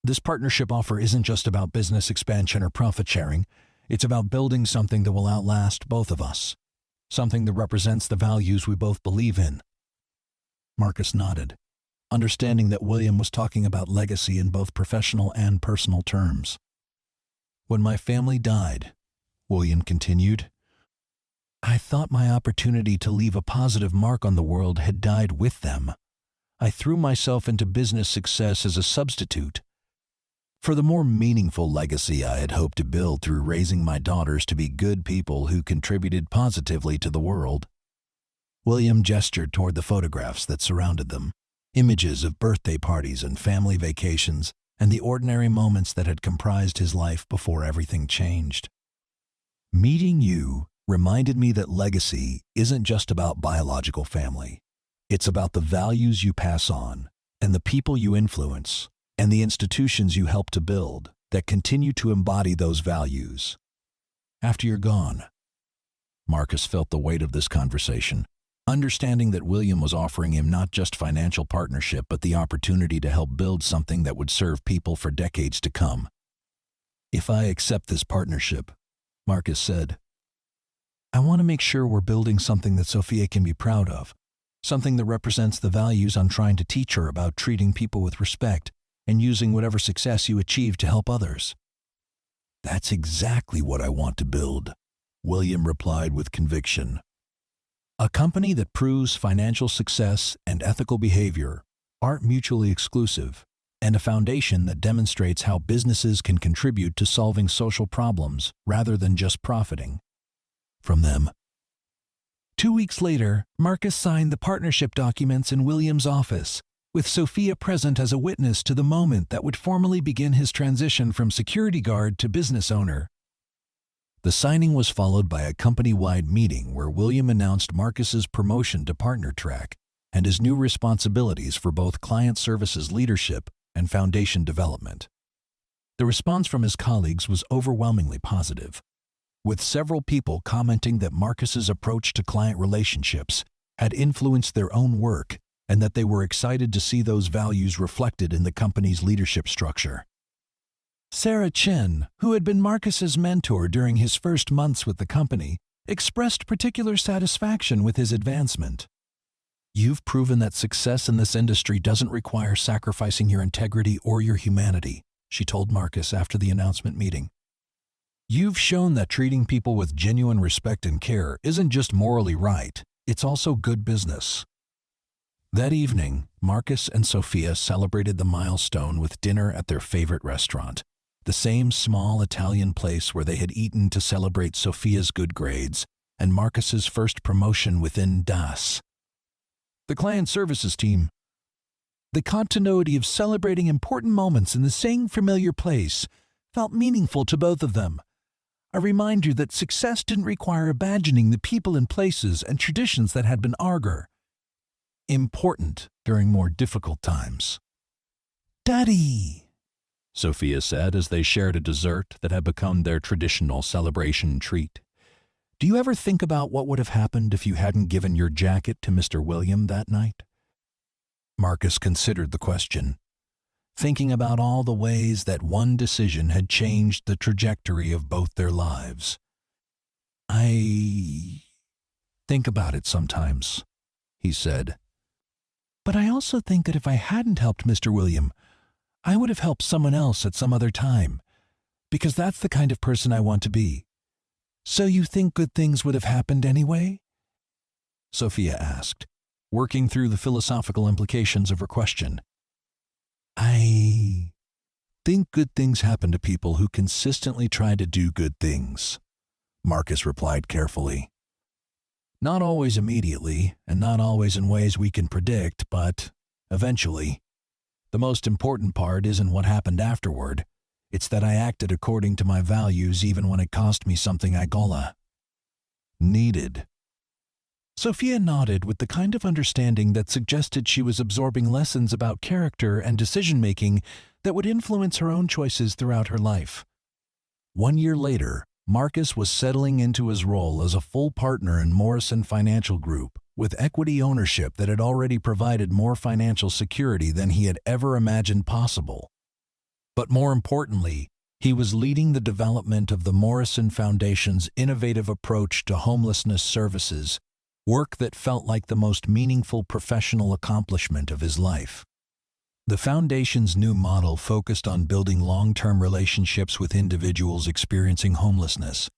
"This partnership offer isn't just about business expansion or profit sharing. It's about building something that will outlast both of us, something that represents the values we both believe in." Marcus nodded, understanding that William was talking about legacy in both professional and personal terms. "When my family died," William continued, "I thought my opportunity to leave a positive mark on the world had died with them. I threw myself into business success as a substitute for the more meaningful legacy I had hoped to build through raising my daughters to be good people who contributed positively to the world." William gestured toward the photographs that surrounded them, images of birthday parties and family vacations, and the ordinary moments that had comprised his life before everything changed. "Meeting you reminded me that legacy isn't just about biological family. It's about the values you pass on, and the people you influence, and the institutions you help to build that continue to embody those values. After you're gone." Marcus felt the weight of this conversation, understanding that William was offering him not just financial partnership but the opportunity to help build something that would serve people for decades to come. "If I accept this partnership," Marcus said, "I want to make sure we're building something that Sophia can be proud of, something that represents the values I'm trying to teach her about treating people with respect and using whatever success you achieve to help others." "That's exactly what I want to build," William replied with conviction. "A company that proves financial success and ethical behavior aren't mutually exclusive, and a foundation that demonstrates how businesses can contribute to solving social problems rather than just profiting from them." 2 weeks later, Marcus signed the partnership documents in William's office, with Sophia present as a witness to the moment that would formally begin his transition from security guard to business owner. The signing was followed by a company-wide meeting where William announced Marcus's promotion to partner track and his new responsibilities for both client services leadership and foundation development. The response from his colleagues was overwhelmingly positive, with several people commenting that Marcus's approach to client relationships had influenced their own work and that they were excited to see those values reflected in the company's leadership structure. Sarah Chen, who had been Marcus's mentor during his first months with the company, expressed particular satisfaction with his advancement. "You've proven that success in this industry doesn't require sacrificing your integrity or your humanity," she told Marcus after the announcement meeting. "You've shown that treating people with genuine respect and care isn't just morally right, it's also good business." That evening, Marcus and Sophia celebrated the milestone with dinner at their favorite restaurant, the same small Italian place where they had eaten to celebrate Sophia's good grades and Marcus's first promotion within DAS. The client services team. The continuity of celebrating important moments in the same familiar place felt meaningful to both of them, a reminder that success didn't require abandoning the people and places and traditions that had been important during more difficult times. "Daddy," Sophia said as they shared a dessert that had become their traditional celebration treat. "Do you ever think about what would have happened if you hadn't given your jacket to Mr. William that night?" Marcus considered the question, thinking about all the ways that one decision had changed the trajectory of both their lives. "I think about it sometimes," he said. "But I also think that if I hadn't helped Mr. William, I would have helped someone else at some other time, because that's the kind of person I want to be. So you think good things would have happened anyway?" Sophia asked, working through the philosophical implications of her question. "I think good things happen to people who consistently try to do good things," Marcus replied carefully. "Not always immediately, and not always in ways we can predict, but eventually. The most important part isn't what happened afterward. It's that I acted according to my values even when it cost me something I needed." Sophia nodded with the kind of understanding that suggested she was absorbing lessons about character and decision-making that would influence her own choices throughout her life. 1 year later, Marcus was settling into his role as a full partner in Morrison Financial Group, with equity ownership that had already provided more financial security than he had ever imagined possible. But more importantly, he was leading the development of the Morrison Foundation's innovative approach to homelessness services, work that felt like the most meaningful professional accomplishment of his life. The Foundation's new model focused on building long-term relationships with individuals experiencing homelessness,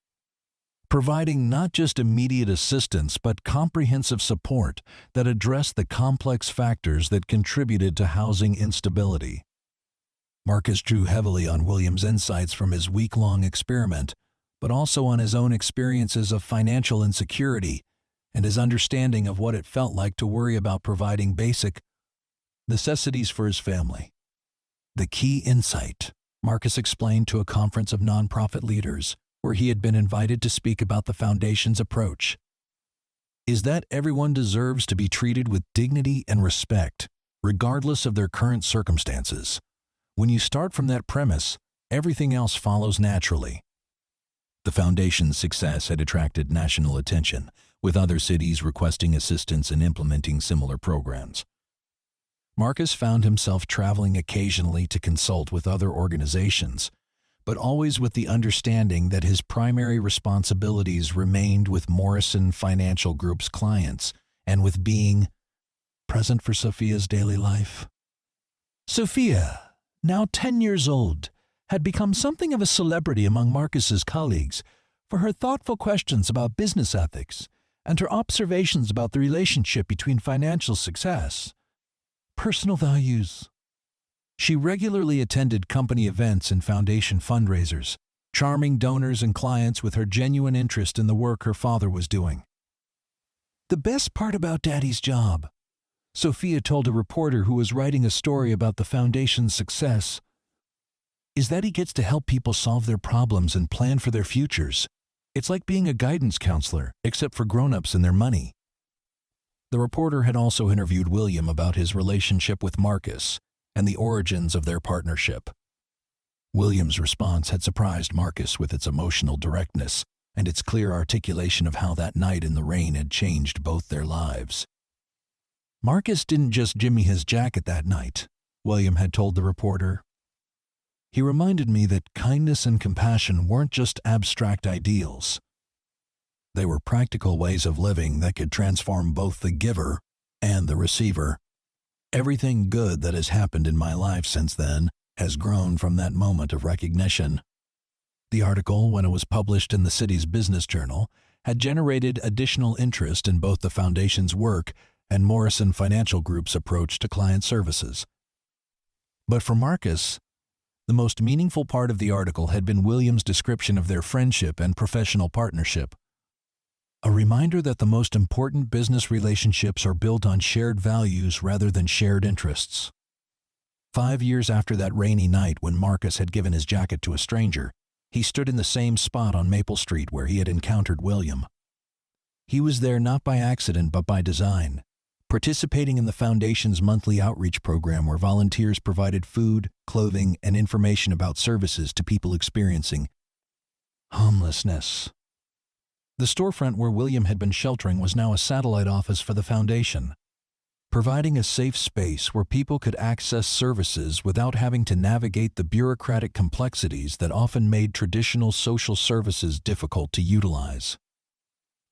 providing not just immediate assistance but comprehensive support that addressed the complex factors that contributed to housing instability. Marcus drew heavily on William's insights from his week-long experiment, but also on his own experiences of financial insecurity and his understanding of what it felt like to worry about providing basic necessities for his family. The key insight, Marcus explained to a conference of nonprofit leaders where he had been invited to speak about the Foundation's approach, is that everyone deserves to be treated with dignity and respect, regardless of their current circumstances. When you start from that premise, everything else follows naturally. The Foundation's success had attracted national attention, with other cities requesting assistance in implementing similar programs. Marcus found himself traveling occasionally to consult with other organizations, but always with the understanding that his primary responsibilities remained with Morrison Financial Group's clients and with being present for Sophia's daily life. Sophia, now 10 years old, had become something of a celebrity among Marcus's colleagues for her thoughtful questions about business ethics and her observations about the relationship between financial success, personal values. She regularly attended company events and foundation fundraisers, charming donors and clients with her genuine interest in the work her father was doing. "The best part about Daddy's job," Sophia told a reporter who was writing a story about the foundation's success, is that he gets to help people solve their problems and plan for their futures. It's like being a guidance counselor, except for grown-ups and their money. The reporter had also interviewed William about his relationship with Marcus and the origins of their partnership. William's response had surprised Marcus with its emotional directness and its clear articulation of how that night in the rain had changed both their lives. Marcus didn't just give me his jacket that night, William had told the reporter. He reminded me that kindness and compassion weren't just abstract ideals. They were practical ways of living that could transform both the giver and the receiver. Everything good that has happened in my life since then has grown from that moment of recognition. The article, when it was published in the city's business journal, had generated additional interest in both the foundation's work and Morrison Financial Group's approach to client services. But for Marcus, the most meaningful part of the article had been William's description of their friendship and professional partnership. A reminder that the most important business relationships are built on shared values rather than shared interests. 5 years after that rainy night when Marcus had given his jacket to a stranger, he stood in the same spot on Maple Street where he had encountered William. He was there not by accident but by design, participating in the Foundation's monthly outreach program where volunteers provided food, clothing, and information about services to people experiencing homelessness. The storefront where William had been sheltering was now a satellite office for the Foundation, providing a safe space where people could access services without having to navigate the bureaucratic complexities that often made traditional social services difficult to utilize.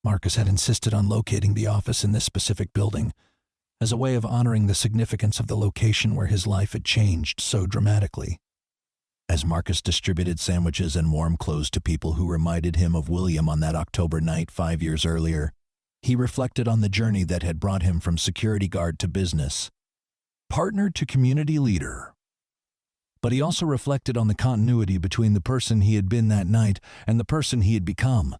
Marcus had insisted on locating the office in this specific building as a way of honoring the significance of the location where his life had changed so dramatically. As Marcus distributed sandwiches and warm clothes to people who reminded him of William on that October night 5 years earlier, he reflected on the journey that had brought him from security guard to business, partner to community leader. But he also reflected on the continuity between the person he had been that night and the person he had become,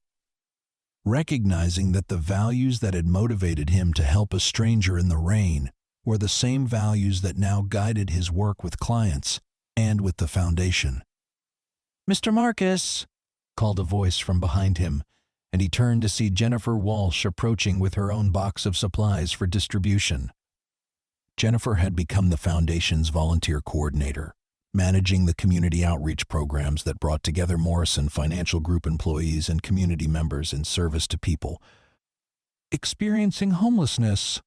recognizing that the values that had motivated him to help a stranger in the rain were the same values that now guided his work with clients and with the Foundation. "Mr. Marcus," called a voice from behind him, and he turned to see Jennifer Walsh approaching with her own box of supplies for distribution. Jennifer had become the Foundation's volunteer coordinator, managing the community outreach programs that brought together Morrison Financial Group employees and community members in service to people experiencing homelessness.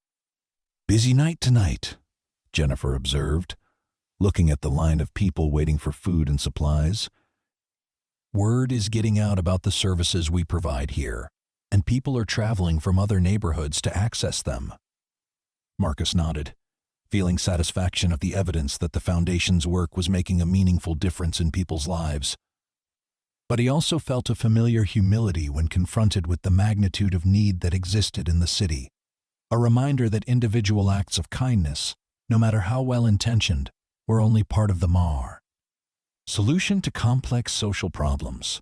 "Busy night tonight," Jennifer observed, looking at the line of people waiting for food and supplies. "Word is getting out about the services we provide here, and people are traveling from other neighborhoods to access them." Marcus nodded, feeling satisfaction at the evidence that the Foundation's work was making a meaningful difference in people's lives. But he also felt a familiar humility when confronted with the magnitude of need that existed in the city, a reminder that individual acts of kindness, no matter how well-intentioned, were only part of the solution to complex social problems.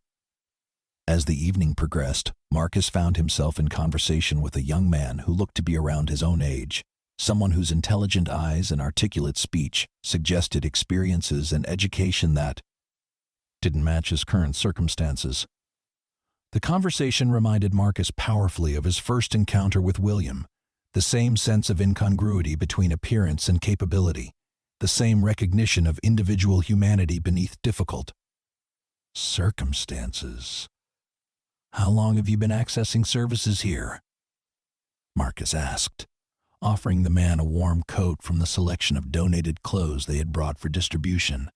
As the evening progressed, Marcus found himself in conversation with a young man who looked to be around his own age, someone whose intelligent eyes and articulate speech suggested experiences and education that didn't match his current circumstances. The conversation reminded Marcus powerfully of his first encounter with William, the same sense of incongruity between appearance and capability, the same recognition of individual humanity beneath difficult circumstances. "How long have you been accessing services here?" Marcus asked, offering the man a warm coat from the selection of donated clothes they had brought for distribution.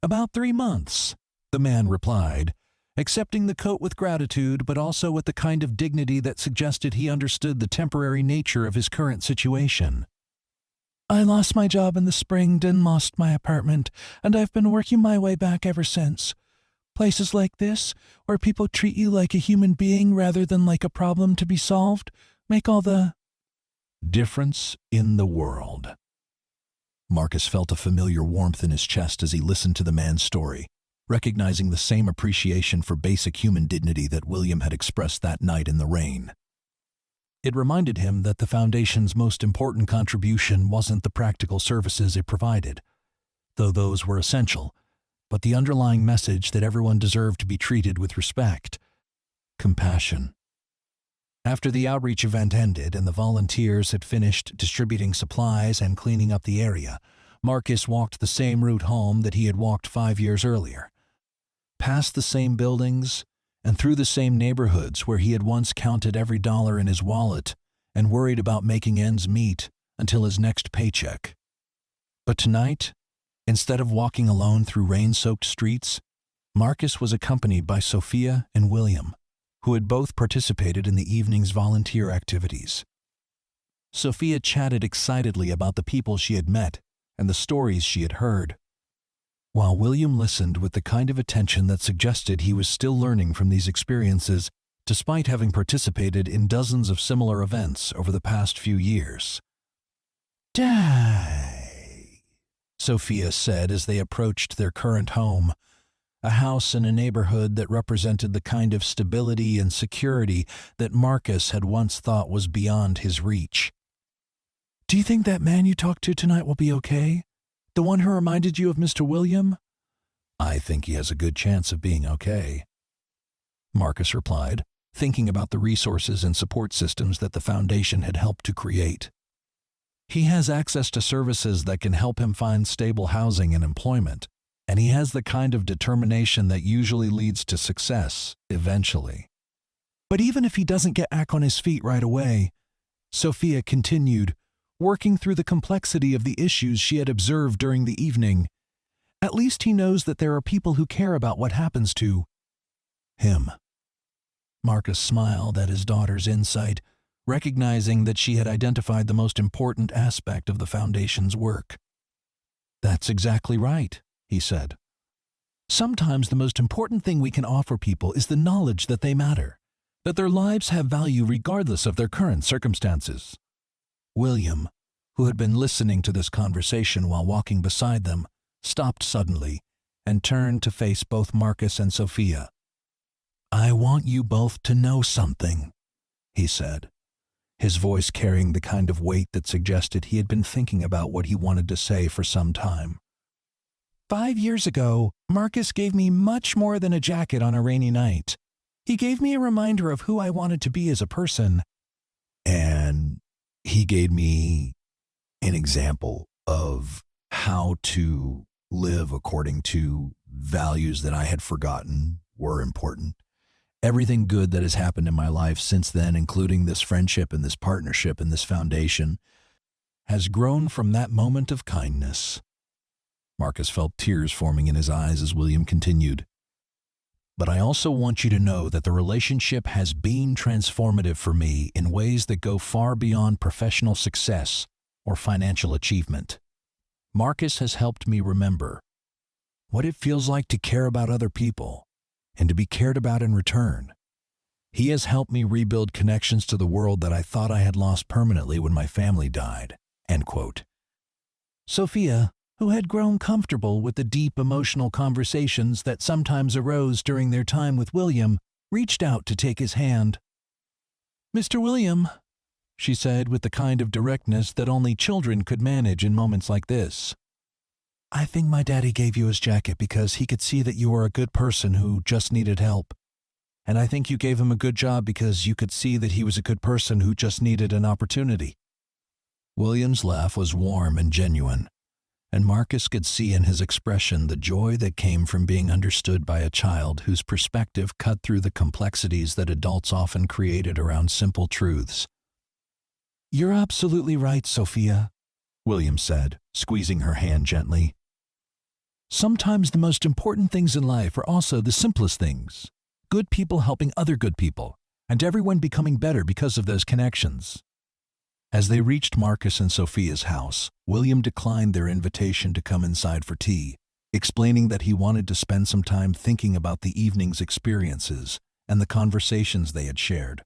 "About 3 months," the man replied, accepting the coat with gratitude but also with the kind of dignity that suggested he understood the temporary nature of his current situation. "I lost my job in the spring, then lost my apartment, and I've been working my way back ever since. Places like this, where people treat you like a human being rather than like a problem to be solved, make all the difference in the world." Marcus felt a familiar warmth in his chest as he listened to the man's story, recognizing the same appreciation for basic human dignity that William had expressed that night in the rain. It reminded him that the Foundation's most important contribution wasn't the practical services it provided, though those were essential, but the underlying message that everyone deserved to be treated with respect, compassion. After the outreach event ended and the volunteers had finished distributing supplies and cleaning up the area, Marcus walked the same route home that he had walked 5 years earlier. Past the same buildings and through the same neighborhoods where he had once counted every dollar in his wallet and worried about making ends meet until his next paycheck. But tonight, instead of walking alone through rain-soaked streets, Marcus was accompanied by Sophia and William, who had both participated in the evening's volunteer activities. Sophia chatted excitedly about the people she had met and the stories she had heard, while William listened with the kind of attention that suggested he was still learning from these experiences, despite having participated in dozens of similar events over the past few years. "Die," Sophia said as they approached their current home, a house in a neighborhood that represented the kind of stability and security that Marcus had once thought was beyond his reach. "Do you think that man you talked to tonight will be okay? The one who reminded you of Mr. William?" "I think he has a good chance of being okay," Marcus replied, thinking about the resources and support systems that the Foundation had helped to create. "He has access to services that can help him find stable housing and employment, and he has the kind of determination that usually leads to success, eventually." "But even if he doesn't get back on his feet right away," Sophia continued, working through the complexity of the issues she had observed during the evening, "at least he knows that there are people who care about what happens to him." Marcus smiled at his daughter's insight, recognizing that she had identified the most important aspect of the Foundation's work. "That's exactly right," he said. "Sometimes the most important thing we can offer people is the knowledge that they matter, that their lives have value regardless of their current circumstances." William, who had been listening to this conversation while walking beside them, stopped suddenly and turned to face both Marcus and Sophia. "I want you both to know something," he said, his voice carrying the kind of weight that suggested he had been thinking about what he wanted to say for some time. 5 years ago, Marcus gave me much more than a jacket on a rainy night. He gave me a reminder of who I wanted to be as a person. And he gave me an example of how to live according to values that I had forgotten were important. Everything good that has happened in my life since then, including this friendship and this partnership and this foundation, has grown from that moment of kindness." Marcus felt tears forming in his eyes as William continued. "But I also want you to know that the relationship has been transformative for me in ways that go far beyond professional success or financial achievement. Marcus has helped me remember what it feels like to care about other people and to be cared about in return. He has helped me rebuild connections to the world that I thought I had lost permanently when my family died." End quote. Sophia, who had grown comfortable with the deep emotional conversations that sometimes arose during their time with William, reached out to take his hand. "Mr. William," she said with the kind of directness that only children could manage in moments like this, "I think my daddy gave you his jacket because he could see that you were a good person who just needed help. And I think you gave him a good job because you could see that he was a good person who just needed an opportunity." William's laugh was warm and genuine, and Marcus could see in his expression the joy that came from being understood by a child whose perspective cut through the complexities that adults often created around simple truths. "You're absolutely right, Sophia," William said, squeezing her hand gently. "Sometimes the most important things in life are also the simplest things. Good people helping other good people, and everyone becoming better because of those connections." As they reached Marcus and Sophia's house, William declined their invitation to come inside for tea, explaining that he wanted to spend some time thinking about the evening's experiences and the conversations they had shared.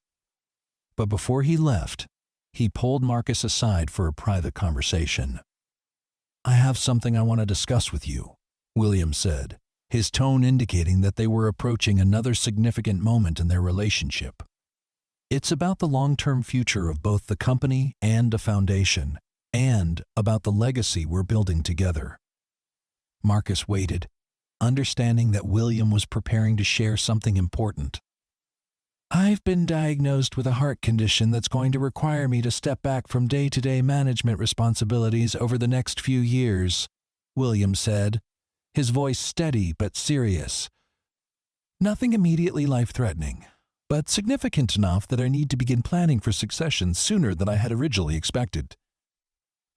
But before he left, he pulled Marcus aside for a private conversation. "I have something I want to discuss with you," William said, his tone indicating that they were approaching another significant moment in their relationship. It's about the long-term future of both the company and the foundation, and about the legacy we're building together. Marcus waited, understanding that William was preparing to share something important. I've been diagnosed with a heart condition that's going to require me to step back from day-to-day management responsibilities over the next few years, William said, his voice steady but serious. Nothing immediately life-threatening, but significant enough that I need to begin planning for succession sooner than I had originally expected.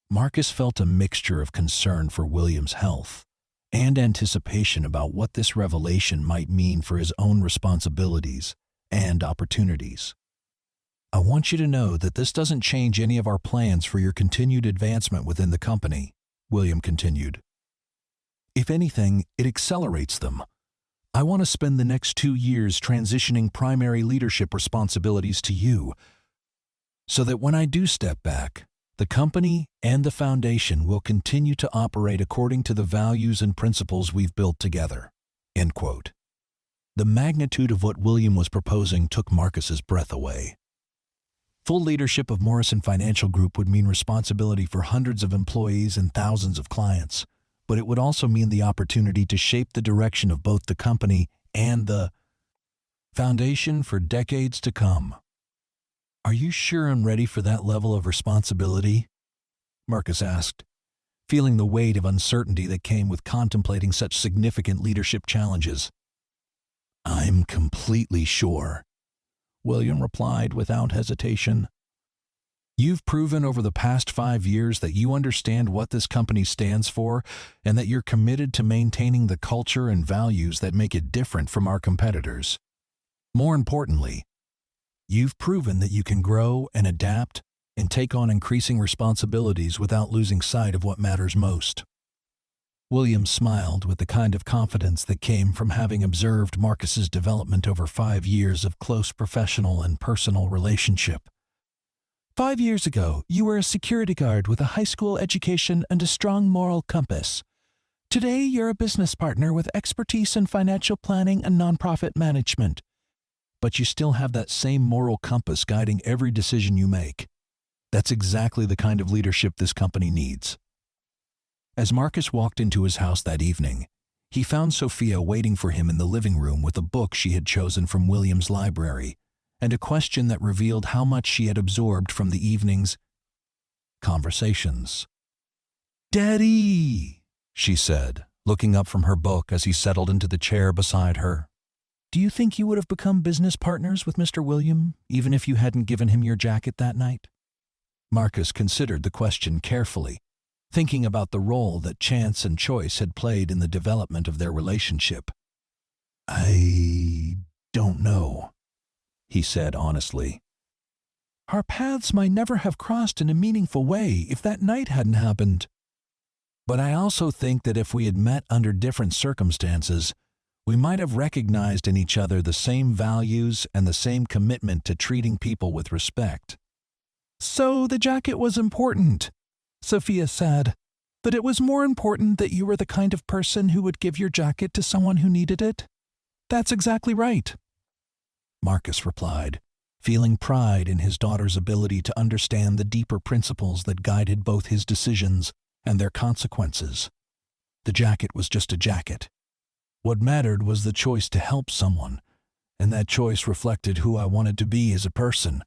Marcus felt a mixture of concern for William's health and anticipation about what this revelation might mean for his own responsibilities and opportunities. I want you to know that this doesn't change any of our plans for your continued advancement within the company, William continued. If anything, it accelerates them. I want to spend the next 2 years transitioning primary leadership responsibilities to you, so that when I do step back, the company and the foundation will continue to operate according to the values and principles we've built together. End quote. The magnitude of what William was proposing took Marcus's breath away. Full leadership of Morrison Financial Group would mean responsibility for hundreds of employees and thousands of clients, but it would also mean the opportunity to shape the direction of both the company and the foundation for decades to come. Are you sure I'm ready for that level of responsibility? Marcus asked, feeling the weight of uncertainty that came with contemplating such significant leadership challenges. I'm completely sure, William replied without hesitation. You've proven over the past 5 years that you understand what this company stands for and that you're committed to maintaining the culture and values that make it different from our competitors. More importantly, you've proven that you can grow and adapt and take on increasing responsibilities without losing sight of what matters most. William smiled with the kind of confidence that came from having observed Marcus's development over 5 years of close professional and personal relationship. 5 years ago, you were a security guard with a high school education and a strong moral compass. Today, you're a business partner with expertise in financial planning and nonprofit management. But you still have that same moral compass guiding every decision you make. That's exactly the kind of leadership this company needs. As Marcus walked into his house that evening, he found Sophia waiting for him in the living room with a book she had chosen from William's library and a question that revealed how much she had absorbed from the evening's conversations. "Daddy," she said, looking up from her book as he settled into the chair beside her. "Do you think you would have become business partners with Mr. William, even if you hadn't given him your jacket that night?" Marcus considered the question carefully, thinking about the role that chance and choice had played in the development of their relationship. "I don't know," he said honestly. "Our paths might never have crossed in a meaningful way if that night hadn't happened. But I also think that if we had met under different circumstances, we might have recognized in each other the same values and the same commitment to treating people with respect." "So the jacket was important," Sophia said, "but it was more important that you were the kind of person who would give your jacket to someone who needed it?" "That's exactly right," Marcus replied, feeling pride in his daughter's ability to understand the deeper principles that guided both his decisions and their consequences. The jacket was just a jacket. What mattered was the choice to help someone, and that choice reflected who I wanted to be as a person.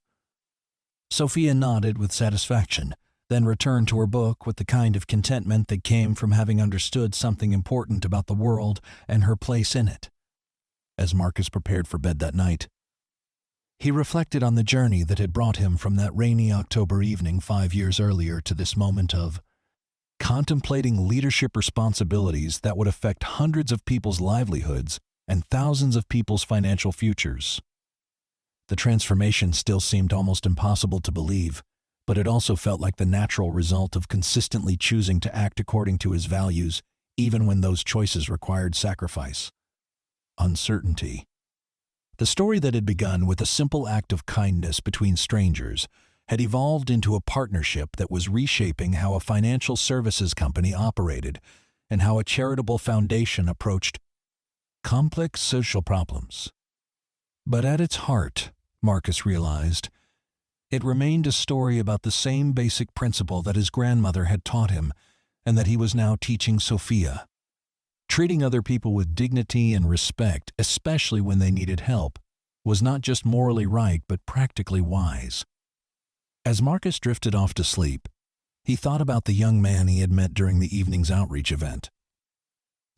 Sophia nodded with satisfaction, then returned to her book with the kind of contentment that came from having understood something important about the world and her place in it. As Marcus prepared for bed that night, he reflected on the journey that had brought him from that rainy October evening 5 years earlier to this moment of contemplating leadership responsibilities that would affect hundreds of people's livelihoods and thousands of people's financial futures. The transformation still seemed almost impossible to believe, but it also felt like the natural result of consistently choosing to act according to his values, even when those choices required sacrifice. Uncertainty. The story that had begun with a simple act of kindness between strangers had evolved into a partnership that was reshaping how a financial services company operated and how a charitable foundation approached complex social problems. But at its heart, Marcus realized. It remained a story about the same basic principle that his grandmother had taught him and that he was now teaching Sophia. Treating other people with dignity and respect, especially when they needed help, was not just morally right but practically wise. As Marcus drifted off to sleep, he thought about the young man he had met during the evening's outreach event.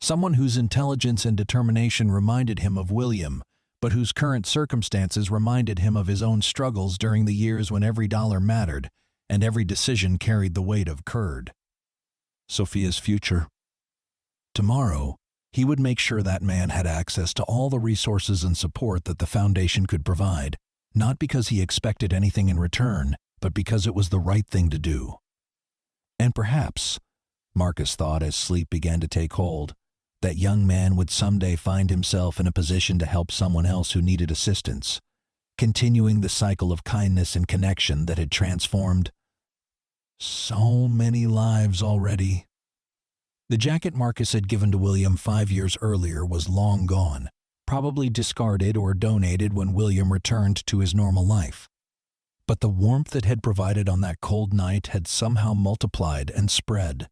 Someone whose intelligence and determination reminded him of William, but whose current circumstances reminded him of his own struggles during the years when every dollar mattered and every decision carried the weight of curd. Sophia's future. Tomorrow, he would make sure that man had access to all the resources and support that the foundation could provide, not because he expected anything in return, but because it was the right thing to do. And perhaps, Marcus thought as sleep began to take hold, that young man would someday find himself in a position to help someone else who needed assistance, continuing the cycle of kindness and connection that had transformed so many lives already. The jacket Marcus had given to William 5 years earlier was long gone, probably discarded or donated when William returned to his normal life. But the warmth it had provided on that cold night had somehow multiplied and spread,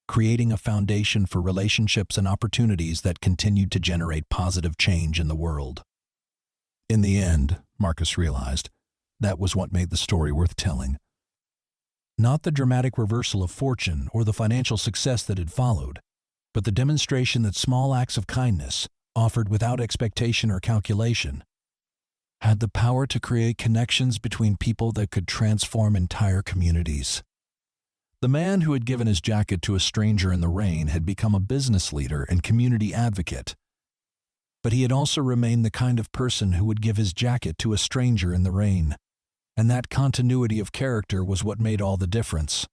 creating a foundation for relationships and opportunities that continued to generate positive change in the world. In the end, Marcus realized, that was what made the story worth telling. Not the dramatic reversal of fortune or the financial success that had followed, but the demonstration that small acts of kindness, offered without expectation or calculation, had the power to create connections between people that could transform entire communities. The man who had given his jacket to a stranger in the rain had become a business leader and community advocate. But he had also remained the kind of person who would give his jacket to a stranger in the rain. And that continuity of character was what made all the difference.